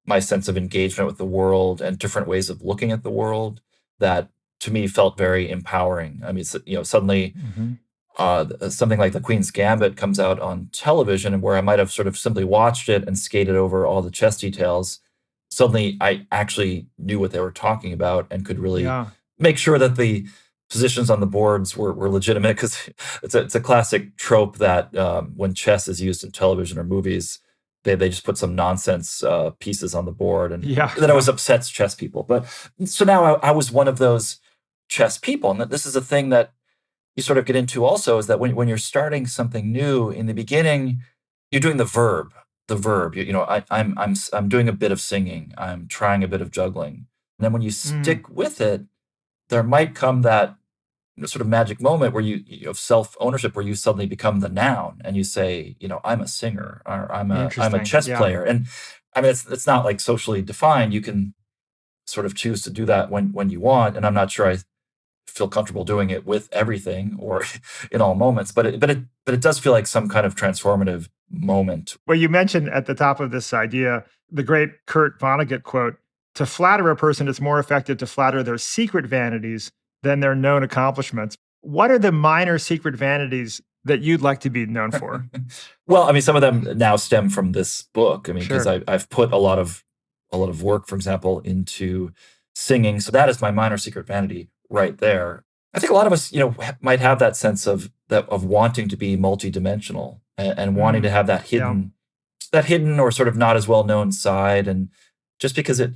my sense of engagement with the world and different ways of looking at the world, that to me felt very empowering. Suddenly something like The Queen's Gambit comes out on television, and where I might have sort of simply watched it and skated over all the chess details, suddenly I actually knew what they were talking about and could really make sure that the positions on the boards were legitimate, because it's a classic trope that when chess is used in television or movies, they just put some nonsense pieces on the board, and that always upsets chess people. But so now I was one of those chess people, and that this is a thing that you sort of get into also, is that when you're starting something new in the beginning, you're doing the verb. I'm doing a bit of singing, I'm trying a bit of juggling, and then when you stick with it, there might come that sort of magic moment where you have self-ownership, where you suddenly become the noun and you say, I'm a singer, or I'm a chess player. And it's not like socially defined. You can sort of choose to do that when you want. And I'm not sure I feel comfortable doing it with everything or in all moments, but it does feel like some kind of transformative moment. Well, you mentioned at the top of this idea, the great Kurt Vonnegut quote, "To flatter a person, it's more effective to flatter their secret vanities than their known accomplishments." What are the minor secret vanities that you'd like to be known for? Well, some of them now stem from this book. Because I've put a lot of work, for example, into singing. So that is my minor secret vanity right there. I think a lot of us, might have that sense of wanting to be multidimensional and wanting to have that hidden or sort of not as well known side. And just because it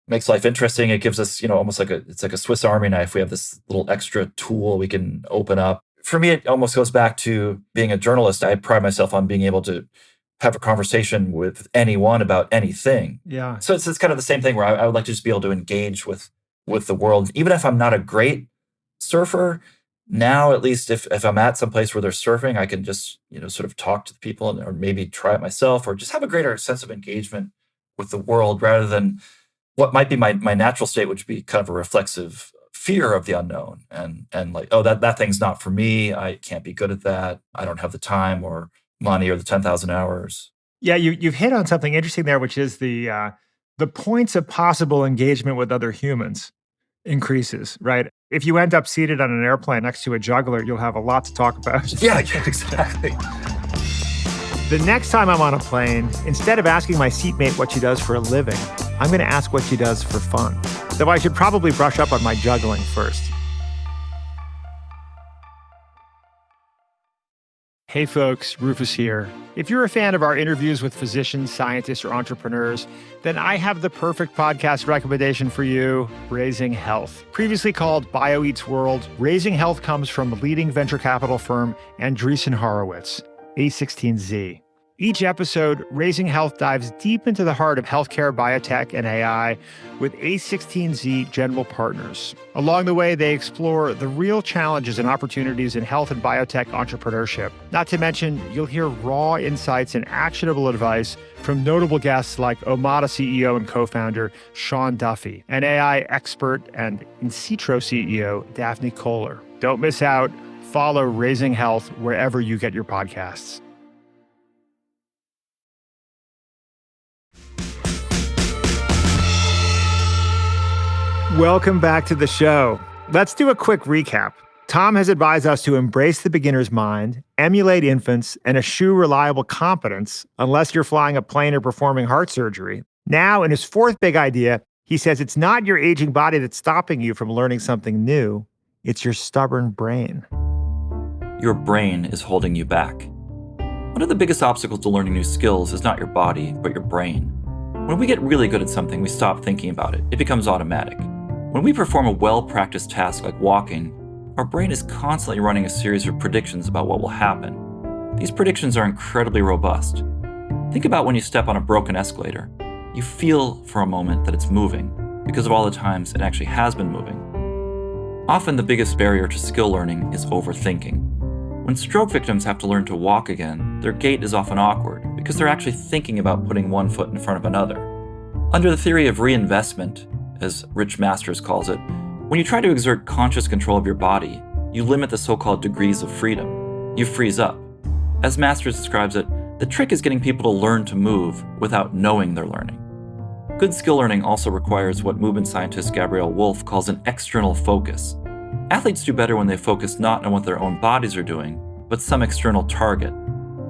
makes life interesting, it gives us, almost it's like a Swiss Army knife. We have this little extra tool we can open up. For me, it almost goes back to being a journalist. I pride myself on being able to have a conversation with anyone about anything. Yeah. So it's kind of the same thing, where I would like to just be able to engage with the world. Even if I'm not a great surfer, now at least if I'm at some place where they're surfing, I can just, sort of talk to the people, or maybe try it myself, or just have a greater sense of engagement with the world, rather than what might be my natural state, which would be kind of a reflexive fear of the unknown and like, oh, that thing's not for me. I can't be good at that. I don't have the time or money or the 10,000 hours. Yeah, you've hit on something interesting there, which is the points of possible engagement with other humans increases, right? If you end up seated on an airplane next to a juggler, you'll have a lot to talk about. Yeah, exactly. The next time I'm on a plane, instead of asking my seatmate what she does for a living, I'm going to ask what she does for fun. Though I should probably brush up on my juggling first. Hey folks, Rufus here. If you're a fan of our interviews with physicians, scientists, or entrepreneurs, then I have the perfect podcast recommendation for you, Raising Health. Previously called BioEats World, Raising Health comes from leading venture capital firm Andreessen Horowitz, A16Z. Each episode, Raising Health dives deep into the heart of healthcare, biotech, and AI with A16Z general partners. Along the way, they explore the real challenges and opportunities in health and biotech entrepreneurship. Not to mention, you'll hear raw insights and actionable advice from notable guests like Omada CEO and co-founder Sean Duffy, and AI expert and in Citro CEO Daphne Kohler. Don't miss out. Follow Raising Health wherever you get your podcasts. Welcome back to the show. Let's do a quick recap. Tom has advised us to embrace the beginner's mind, emulate infants, and eschew reliable competence unless you're flying a plane or performing heart surgery. Now, in his fourth big idea, he says it's not your aging body that's stopping you from learning something new. It's your stubborn brain. Your brain is holding you back. One of the biggest obstacles to learning new skills is not your body, but your brain. When we get really good at something, we stop thinking about it. It becomes automatic. When we perform a well-practiced task like walking, our brain is constantly running a series of predictions about what will happen. These predictions are incredibly robust. Think about when you step on a broken escalator. You feel for a moment that it's moving because of all the times it actually has been moving. Often the biggest barrier to skill learning is overthinking. When stroke victims have to learn to walk again, their gait is often awkward because they're actually thinking about putting one foot in front of another. Under the theory of reinvestment, as Rich Masters calls it, when you try to exert conscious control of your body, you limit the so-called degrees of freedom. You freeze up. As Masters describes it, the trick is getting people to learn to move without knowing they're learning. Good skill learning also requires what movement scientist Gabrielle Wolf calls an external focus. Athletes do better when they focus not on what their own bodies are doing, but some external target.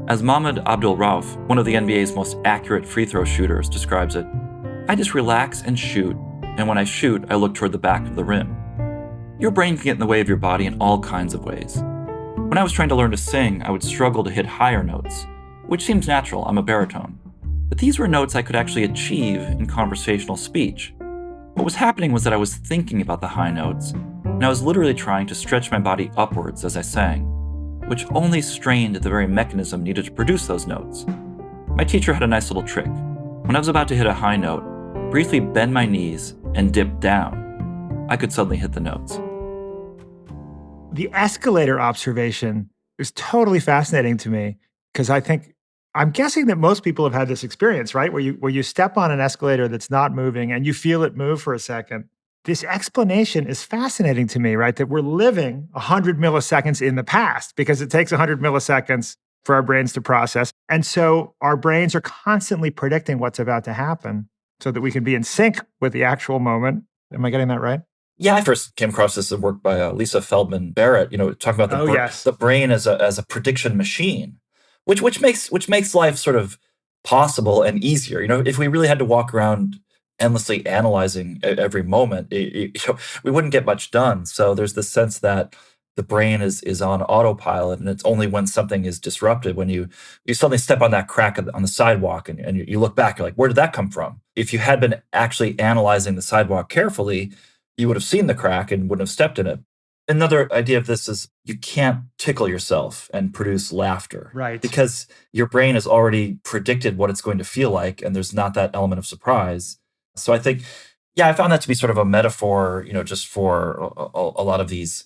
As Mohamed Abdul-Rauf, one of the NBA's most accurate free throw shooters, describes it, I just relax and shoot, and when I shoot, I look toward the back of the rim. Your brain can get in the way of your body in all kinds of ways. When I was trying to learn to sing, I would struggle to hit higher notes, which seems natural, I'm a baritone. But these were notes I could actually achieve in conversational speech. What was happening was that I was thinking about the high notes, and I was literally trying to stretch my body upwards as I sang, which only strained the very mechanism needed to produce those notes. My teacher had a nice little trick. When I was about to hit a high note, briefly bend my knees and dip down. I could suddenly hit the notes. The escalator observation is totally fascinating to me because I'm guessing that most people have had this experience, right? Where you step on an escalator that's not moving and you feel it move for a second. This explanation is fascinating to me, right? That we're living 100 milliseconds in the past because it takes 100 milliseconds for our brains to process. And so our brains are constantly predicting what's about to happen so that we can be in sync with the actual moment. Am I getting that right? Yeah, I first came across this work by Lisa Feldman Barrett, talking about the brain as a prediction machine, which makes life sort of possible and easier. If we really had to walk around endlessly analyzing every moment, we wouldn't get much done. So there's this sense that the brain is on autopilot, and it's only when something is disrupted, when you suddenly step on that crack on the sidewalk and you look back, you're like, where did that come from? If you had been actually analyzing the sidewalk carefully, you would have seen the crack and wouldn't have stepped in it. Another idea of this is you can't tickle yourself and produce laughter. Right. Because your brain has already predicted what it's going to feel like, and there's not that element of surprise. So I think, I found that to be sort of a metaphor, just for a lot of these,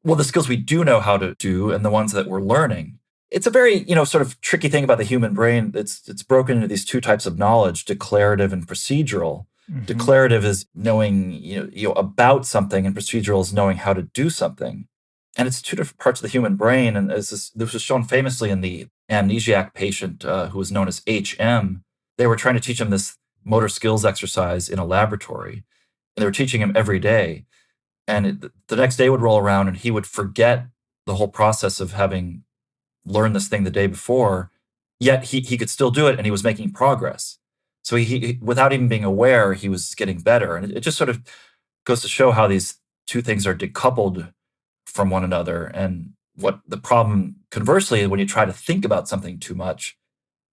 the skills we do know how to do and the ones that we're learning. It's a very, sort of tricky thing about the human brain. It's broken into these two types of knowledge, declarative and procedural. Mhm. Declarative is knowing about something, and procedural is knowing how to do something. And it's two different parts of the human brain. And this was shown famously in the amnesiac patient who was known as HM. They were trying to teach him this motor skills exercise in a laboratory, and they were teaching him every day. And the next day would roll around, and he would forget the whole process of having learned this thing the day before. Yet he could still do it, and he was making progress. So without even being aware, he was getting better. And it just sort of goes to show how these two things are decoupled from one another. And what the problem, conversely, when you try to think about something too much,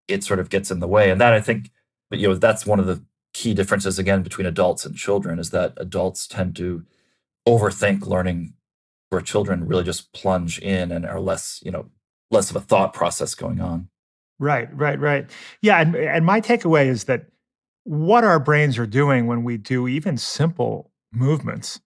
it sort of gets in the way. And that, I think, but that's one of the key differences again between adults and children, is that adults tend to overthink learning, where children really just plunge in and are less of a thought process going on. Right, right, right. Yeah, and my takeaway is that what our brains are doing when we do even simple movements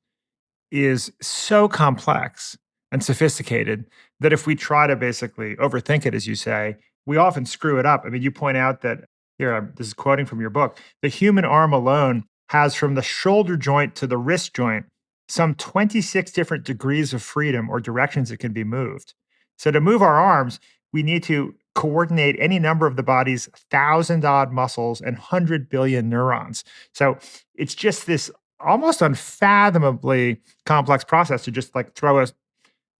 is so complex and sophisticated that if we try to basically overthink it, as you say, we often screw it up. I mean, you point out that here, this is quoting from your book, the human arm alone has from the shoulder joint to the wrist joint some 26 different degrees of freedom or directions it can be moved. So to move our arms, we need to coordinate any number of the body's 1,000 odd muscles and 100 billion neurons. So it's just this almost unfathomably complex process to just like throw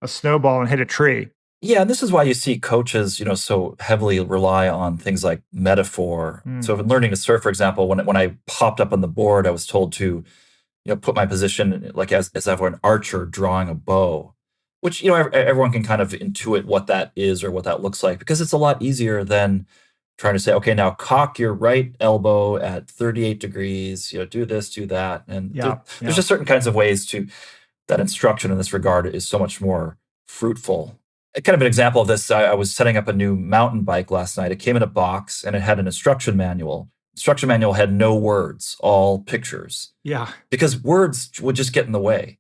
a snowball and hit a tree. Yeah, and this is why you see coaches, so heavily rely on things like metaphor. Mm, So in learning to surf, for example, when I popped up on the board, I was told to, put my position like as if we're an archer drawing a bow, which everyone can kind of intuit what that is or what that looks like, because it's a lot easier than trying to say, okay, now cock your right elbow at 38 degrees, do this, do that. And yeah, there's yeah. just certain kinds of ways to that instruction in this regard is so much more fruitful. Kind of an example of this, I was setting up a new mountain bike last night. It came in a box and it had an instruction manual. Instruction manual had no words, all pictures, Yeah. because words would just get in the way.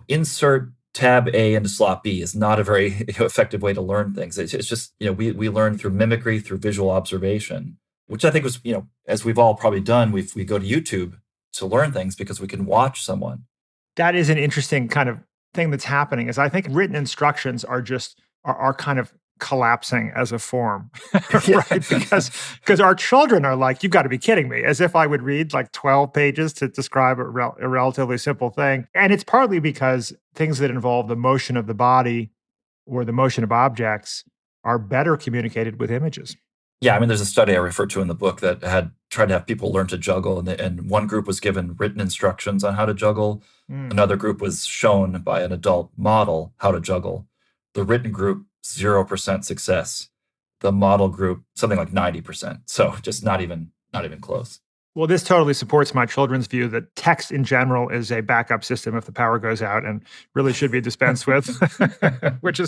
Insert tab A into slot B is not a very effective way to learn things. It's just, we learn through mimicry, through visual observation, which I think was, as we've all probably done, we go to YouTube to learn things because we can watch someone. That is an interesting kind of thing that's happening is I think written instructions are just are kind of collapsing as a form, Yeah. right? Because our children are like, you've got to be kidding me, as if I would read like 12 pages to describe a relatively simple thing. And it's partly because things that involve the motion of the body or the motion of objects are better communicated with images. Yeah, I mean, there's a study I referred to in the book that had tried to have people learn to juggle, and one group was given written instructions on how to juggle. Mm. Another group was shown by an adult model how to juggle. The written group, 0% success. The model group, something like 90%. So just not even close. Well, this totally supports my children's view that text in general is a backup system if the power goes out and really should be dispensed with, which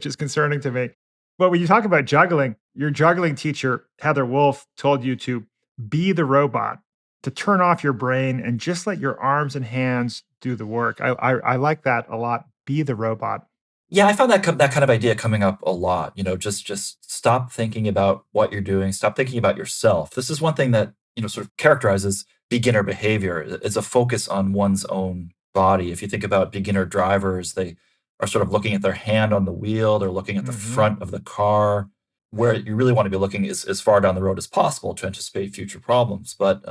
is concerning to me. But when you talk about juggling, your juggling teacher, Heather Wolf, told you to be the robot, to turn off your brain and just let your arms and hands do the work. I like that a lot. Be the robot. Yeah, I found that kind of idea coming up a lot. Just stop thinking about what you're doing. Stop thinking about yourself. This is one thing that sort of characterizes beginner behavior is a focus on one's own body. If you think about beginner drivers, they are sort of looking at their hand on the wheel. They're looking at the Hmm. front of the car. Where you really want to be looking is as far down the road as possible to anticipate future problems. But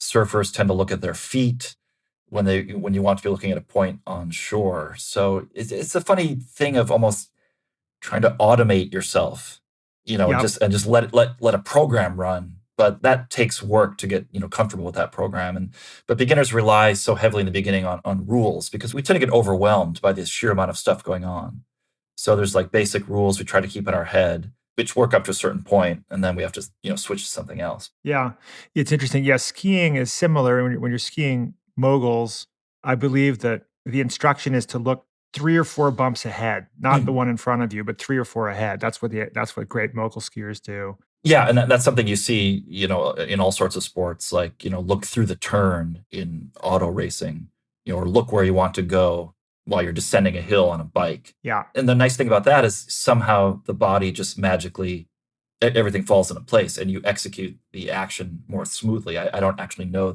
surfers tend to look at their feet when you want to be looking at a point on shore. So it's a funny thing of almost trying to automate yourself, and Yep. just let a program run. But that takes work to get comfortable with that program. But beginners rely so heavily in the beginning on rules because we tend to get overwhelmed by the sheer amount of stuff going on. So there's like basic rules we try to keep in our head, which work up to a certain point, and then we have to switch to something else. Yeah, it's interesting. Yeah, skiing is similar. When you're skiing moguls, I believe that the instruction is to look 3 or 4 bumps ahead, not the one in front of you, but 3 or 4 ahead. That's what great mogul skiers do. Yeah, and that's something you see, in all sorts of sports, like, look through the turn in auto racing, or look where you want to go while you're descending a hill on a bike. Yeah, And the nice thing about that is somehow the body just magically everything falls into place and you execute the action more smoothly. I don't actually know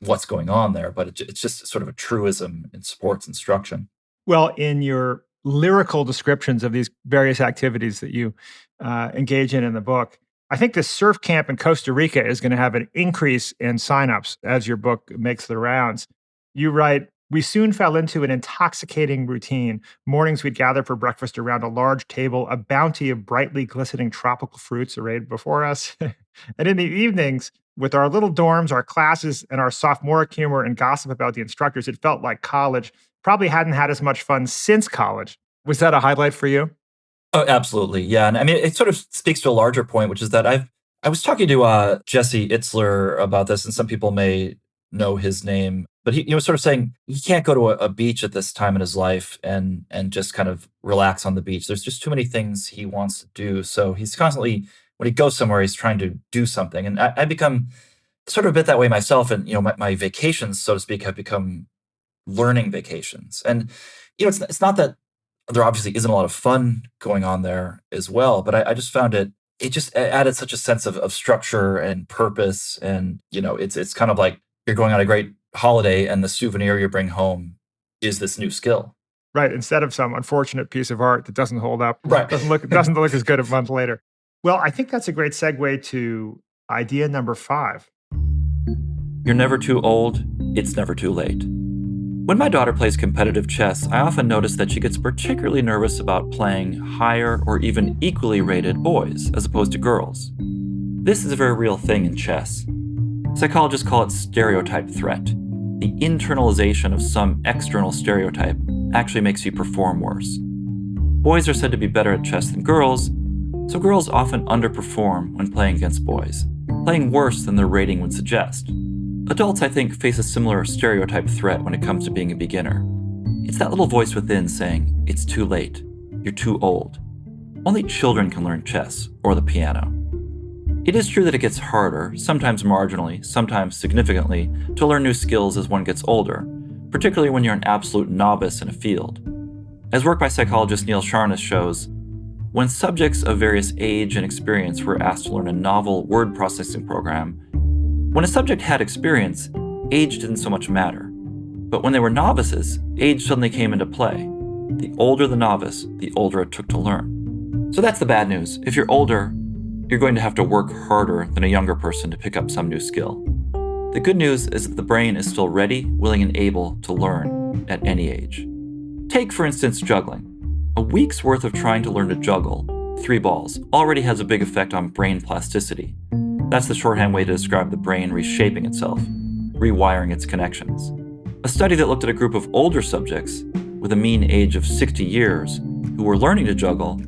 what's going on there, but it's just sort of a truism in sports instruction. Well, in your lyrical descriptions of these various activities that you engage in the book, I think the surf camp in Costa Rica is going to have an increase in signups as your book makes the rounds. You write, we soon fell into an intoxicating routine. Mornings we'd gather for breakfast around a large table, a bounty of brightly glistening tropical fruits arrayed before us. And in the evenings, with our little dorms, our classes, and our sophomoric humor and gossip about the instructors, it felt like college. Probably hadn't had as much fun since college. Was that a highlight for you? Oh, absolutely. Yeah. And I mean, it sort of speaks to a larger point, which is that I was talking to Jesse Itzler about this, and some people may know his name, but he was sort of saying he can't go to a beach at this time in his life and just kind of relax on the beach. There's just too many things he wants to do. So he's constantly, when he goes somewhere, he's trying to do something. And I become sort of a bit that way myself. And, my vacations, so to speak, have become learning vacations. And, it's not that there obviously isn't a lot of fun going on there as well, but I just found it just added such a sense of structure and purpose. And, it's kind of like you're going on a great holiday and the souvenir you bring home is this new skill. Right. Instead of some unfortunate piece of art that doesn't hold up, Right. doesn't look as good a month later. Well, I think that's a great segue to idea number 5. You're never too old. It's never too late. When my daughter plays competitive chess, I often notice that she gets particularly nervous about playing higher or even equally rated boys as opposed to girls. This is a very real thing in chess. Psychologists call it stereotype threat. The internalization of some external stereotype actually makes you perform worse. Boys are said to be better at chess than girls, so girls often underperform when playing against boys, playing worse than their rating would suggest. Adults, I think, face a similar stereotype threat when it comes to being a beginner. It's that little voice within saying, it's too late, you're too old. Only children can learn chess or the piano. It is true that it gets harder, sometimes marginally, sometimes significantly, to learn new skills as one gets older, particularly when you're an absolute novice in a field. As work by psychologist Neil Sharnas shows, when subjects of various age and experience were asked to learn a novel word processing program, when a subject had experience, age didn't so much matter. But when they were novices, age suddenly came into play. The older the novice, the older it took to learn. So that's the bad news. If you're older, you're going to have to work harder than a younger person to pick up some new skill. The good news is that the brain is still ready, willing, and able to learn at any age. Take, for instance, juggling. A week's worth of trying to learn to juggle 3 balls already has a big effect on brain plasticity. That's the shorthand way to describe the brain reshaping itself, rewiring its connections. A study that looked at a group of older subjects with a mean age of 60 years who were learning to juggle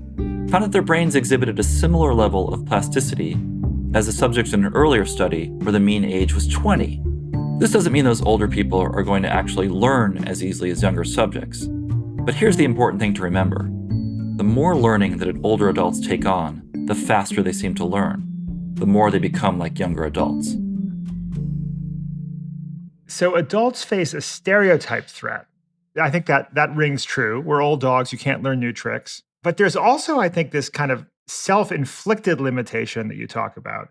found that their brains exhibited a similar level of plasticity as the subjects in an earlier study where the mean age was 20. This doesn't mean those older people are going to actually learn as easily as younger subjects. But here's the important thing to remember. The more learning that older adults take on, the faster they seem to learn, the more they become like younger adults. So adults face a stereotype threat. I think that rings true. We're old dogs, you can't learn new tricks. But there's also, I think, this kind of self-inflicted limitation that you talk about.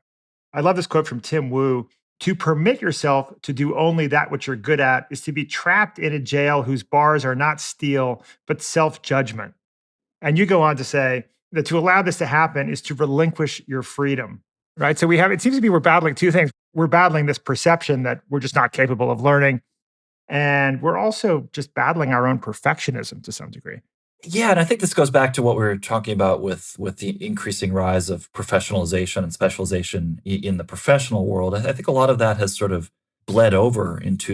I love this quote from Tim Wu. To permit yourself to do only that which you're good at is to be trapped in a jail whose bars are not steel, but self-judgment. And you go on to say that to allow this to happen is to relinquish your freedom, right? So it seems to be we're battling 2 things. We're battling this perception that we're just not capable of learning. And we're also just battling our own perfectionism to some degree. Yeah, and I think this goes back to what we were talking about with the increasing rise of professionalization and specialization in the professional world. I think a lot of that has sort of bled over into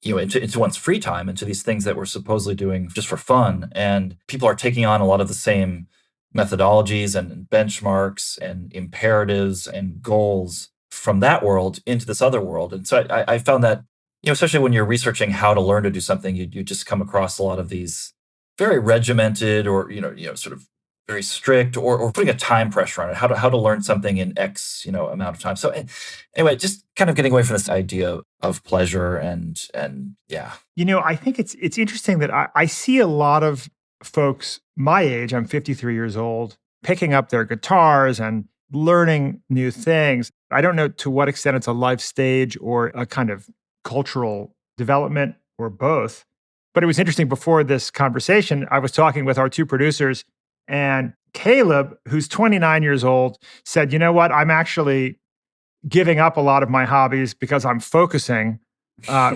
into one's free time, into these things that we're supposedly doing just for fun. And people are taking on a lot of the same methodologies and benchmarks and imperatives and goals from that world into this other world. And so I found that, especially when you're researching how to learn to do something, you just come across a lot of these very regimented or, sort of very strict or putting a time pressure on it, how to learn something in X, amount of time. So anyway, just kind of getting away from this idea of pleasure and yeah. I think it's interesting that I see a lot of folks my age, I'm 53 years old, picking up their guitars and learning new things. I don't know to what extent it's a life stage or a kind of cultural development or both. But it was interesting before this conversation, I was talking with our two producers, and Caleb, who's 29 years old, said, "You know what? I'm actually giving up a lot of my hobbies because I'm focusing,"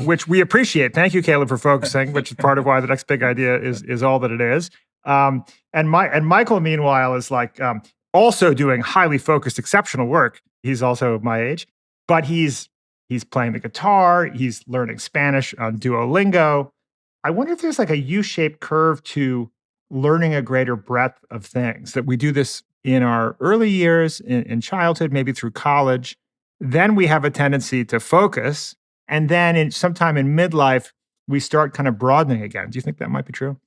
which we appreciate. Thank you, Caleb, for focusing, which is part of why the next big idea is all that it is. And Michael, meanwhile, is like also doing highly focused, exceptional work. He's also my age, but he's playing the guitar. He's learning Spanish on Duolingo. I wonder if there's like a U-shaped curve to learning a greater breadth of things, that we do this in our early years, in childhood, maybe through college. Then we have a tendency to focus. And then sometime in midlife, we start kind of broadening again. Do you think that might be true?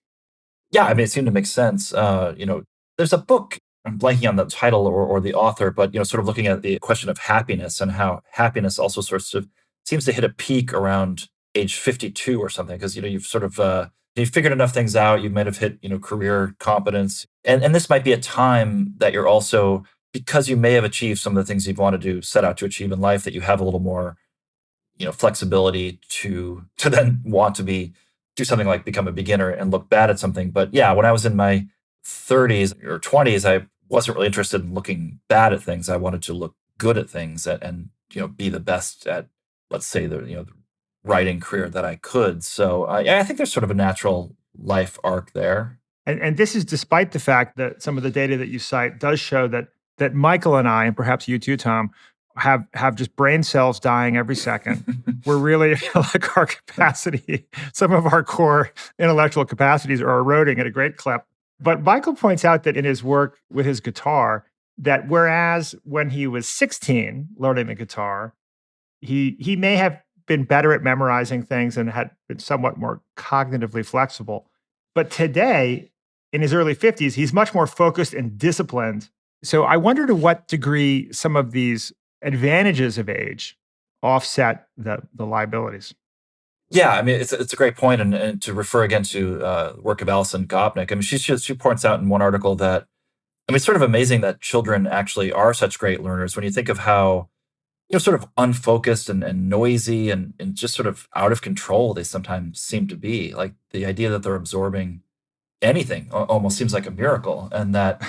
Yeah, I mean, it seemed to make sense. There's a book, I'm blanking on the title or the author, but, sort of looking at the question of happiness and how happiness also sort of seems to hit a peak around age 52 or something. Because, you've sort of, you've figured enough things out. You might have hit, career competence. And this might be a time that you're also, because you may have achieved some of the things you've wanted to set out to achieve in life, that you have a little more, flexibility to then want to do something like become a beginner and look bad at something. But yeah, when I was in my 30s or 20s, I wasn't really interested in looking bad at things. I wanted to look good at things and be the best at, let's say, the writing career that I could. So yeah, I think there's sort of a natural life arc there. And this is despite the fact that some of the data that you cite does show that Michael and I, and perhaps you too, Tom, have just brain cells dying every second. We're really like our capacity, some of our core intellectual capacities are eroding at a great clip. But Michael points out that in his work with his guitar, that whereas when he was 16 learning the guitar, he may have been better at memorizing things and had been somewhat more cognitively flexible. But today, in his early 50s, he's much more focused and disciplined. So I wonder to what degree some of these advantages of age offset the liabilities. Yeah, I mean, it's a great point, and to refer again to the work of Alison Gopnik. I mean, she points out in one article that, I mean, it's sort of amazing that children actually are such great learners when you think of how, sort of unfocused and noisy and just sort of out of control they sometimes seem to be. Like the idea that they're absorbing anything almost seems like a miracle, and that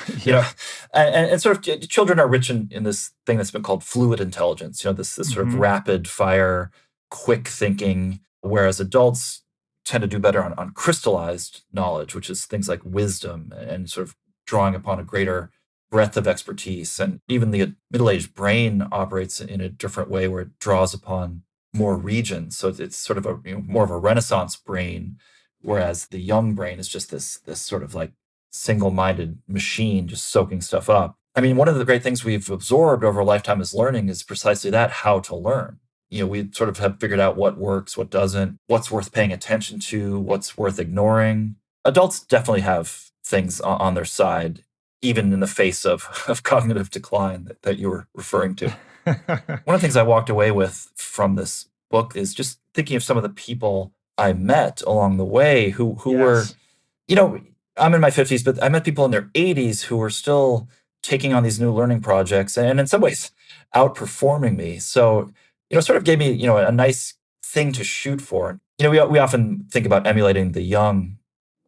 and sort of children are rich in this thing that's been called fluid intelligence, this sort of rapid fire, quick thinking, whereas adults tend to do better on crystallized knowledge, which is things like wisdom and sort of drawing upon a greater breadth of expertise. And even the middle-aged brain operates in a different way, where it draws upon more regions. So it's sort of a more of a Renaissance brain, whereas the young brain is just this sort of like single-minded machine just soaking stuff up. I mean, one of the great things we've absorbed over a lifetime as learning is precisely that, how to learn. We sort of have figured out what works, what doesn't, what's worth paying attention to, what's worth ignoring. Adults definitely have things on their side, even in the face of cognitive decline that you were referring to. One of the things I walked away with from this book is just thinking of some of the people I met along the way who were, I'm in my 50s, but I met people in their 80s who were still taking on these new learning projects and in some ways outperforming me. So, sort of gave me, a nice thing to shoot for. We often think about emulating the young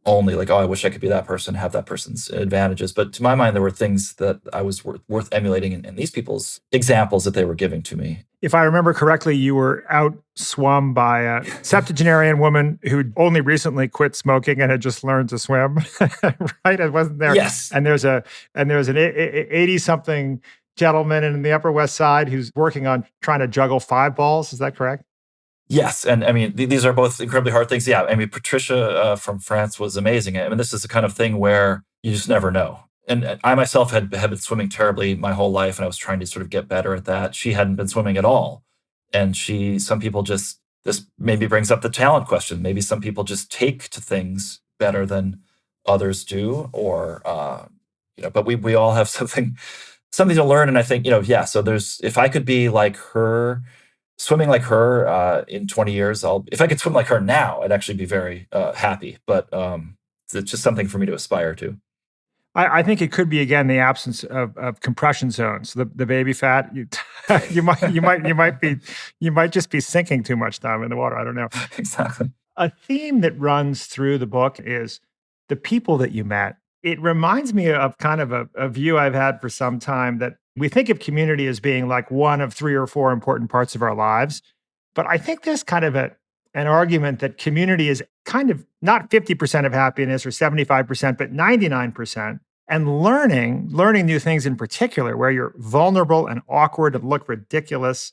only, like, oh, I wish I could be that person, have that person's advantages. But to my mind, there were things that I was worth emulating in these people's examples that they were giving to me. If I remember correctly, you were outswum by a septuagenarian woman who'd only recently quit smoking and had just learned to swim, right? It wasn't there. Yes. And there's an 80-something gentleman in the Upper West Side who's working on trying to juggle 5 balls. Is that correct? Yes, and I mean, these are both incredibly hard things. Yeah, I mean, Patricia from France was amazing. I mean, this is the kind of thing where you just never know. And I myself had been swimming terribly my whole life, and I was trying to sort of get better at that. She hadn't been swimming at all. And some people this maybe brings up the talent question. Maybe some people just take to things better than others do, or, but we all have something to learn. And I think, so if I could be like her, swimming like her in 20 years, if I could swim like her now, I'd actually be very happy. But it's just something for me to aspire to. I think it could be, again, the absence of compression zones. The baby fat, you might just be sinking too much time in the water. I don't know. Exactly. A theme that runs through the book is the people that you met. It reminds me of kind of a view I've had for some time that we think of community as being like one of 3 or 4 important parts of our lives. But I think there's kind of an argument that community is kind of not 50% of happiness or 75%, but 99%. And learning new things in particular, where you're vulnerable and awkward and look ridiculous,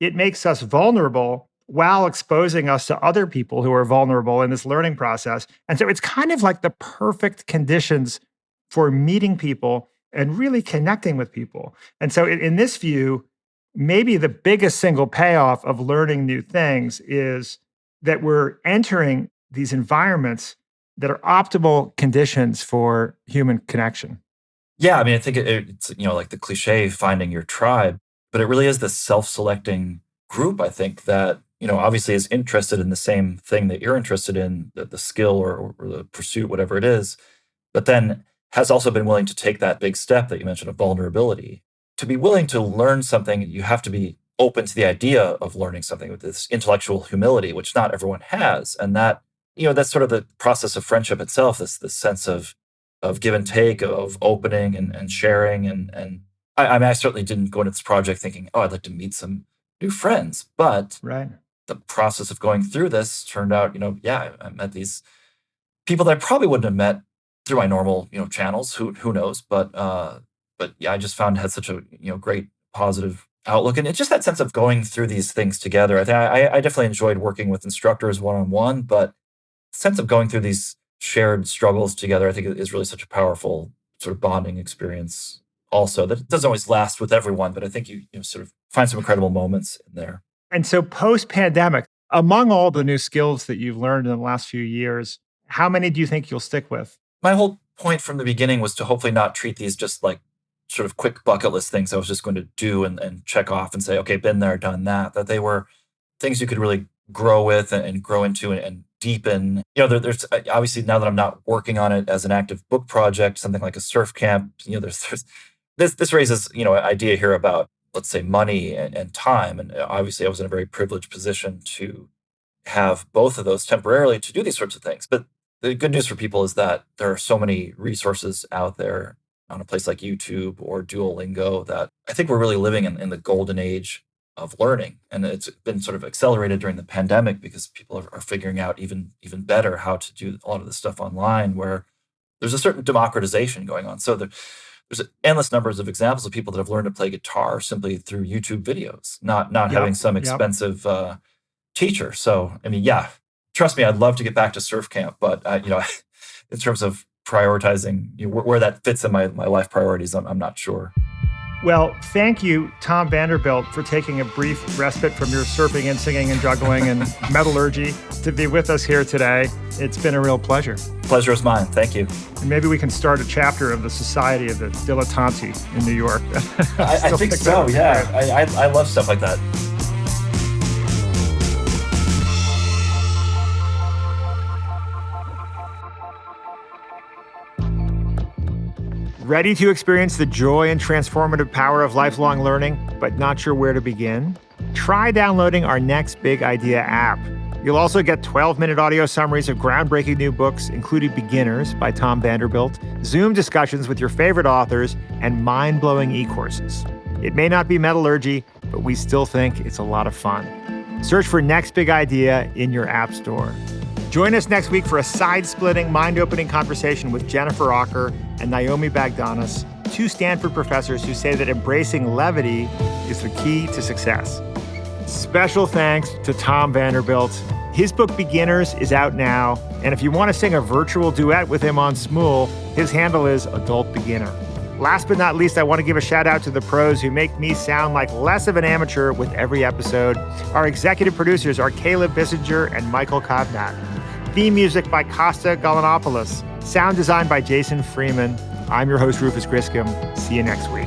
it makes us vulnerable while exposing us to other people who are vulnerable in this learning process. And so it's kind of like the perfect conditions for meeting people and really connecting with people. And so in this view, maybe the biggest single payoff of learning new things is that we're entering these environments that are optimal conditions for human connection. Yeah, I mean, I think it's, like the cliche, finding your tribe, but it really is this self-selecting group, I think, that, obviously is interested in the same thing that you're interested in, the skill or the pursuit, whatever it is, but then has also been willing to take that big step that you mentioned of vulnerability. To be willing to learn something, you have to be open to the idea of learning something with this intellectual humility, which not everyone has. And that, that's sort of the process of friendship itself, this sense of give and take, of opening and sharing. And I certainly didn't go into this project thinking, oh, I'd like to meet some new friends. But right. The process of going through this turned out, I met these people that I probably wouldn't have met through my normal, channels. Who knows? But yeah, I just found it had such a great positive outlook, and it's just that sense of going through these things together. I think I definitely enjoyed working with instructors one-on-one, but the sense of going through these shared struggles together, I think, is really such a powerful sort of bonding experience. Also, that it doesn't always last with everyone, but I think you sort of find some incredible moments in there. And so post-pandemic, among all the new skills that you've learned in the last few years, how many do you think you'll stick with? My whole point from the beginning was to hopefully not treat these just like sort of quick bucket list things I was just going to do and check off and say, okay, been there, done that, that they were things you could really grow with and grow into and deepen. There's obviously, now that I'm not working on it as an active book project, something like a surf camp, there's this raises, an idea here about, let's say, money and time. And obviously I was in a very privileged position to have both of those temporarily to do these sorts of things. But the good news for people is that there are so many resources out there on a place like YouTube or Duolingo that I think we're really living in the golden age of learning. And it's been sort of accelerated during the pandemic because people are figuring out even better how to do a lot of this stuff online, where there's a certain democratization going on. So there's endless numbers of examples of people that have learned to play guitar simply through YouTube videos, not having some expensive teacher. So, I mean, yeah, trust me, I'd love to get back to surf camp, but in terms of prioritizing where that fits in my life priorities, I'm not sure. Well, thank you, Tom Vanderbilt, for taking a brief respite from your surfing and singing and juggling and metallurgy to be with us here today. It's been a real pleasure. Pleasure is mine. Thank you. And maybe we can start a chapter of the Society of the Dilettanti in New York. I think so, yeah. I love stuff like that. Ready to experience the joy and transformative power of lifelong learning, but not sure where to begin? Try downloading our Next Big Idea app. You'll also get 12-minute audio summaries of groundbreaking new books, including Beginners by Tom Vanderbilt, Zoom discussions with your favorite authors, and mind-blowing e-courses. It may not be metallurgy, but we still think it's a lot of fun. Search for Next Big Idea in your app store. Join us next week for a side-splitting, mind-opening conversation with Jennifer Ocker and Naomi Bagdanas, 2 Stanford professors who say that embracing levity is the key to success. Special thanks to Tom Vanderbilt. His book Beginners is out now, and if you want to sing a virtual duet with him on Smool, his handle is Adult Beginner. Last but not least, I want to give a shout out to the pros who make me sound like less of an amateur with every episode. Our executive producers are Caleb Bissinger and Michael Kovnat. Theme music by Costa Galanopoulos. Sound design by Jason Freeman. I'm your host, Rufus Griscom. See you next week.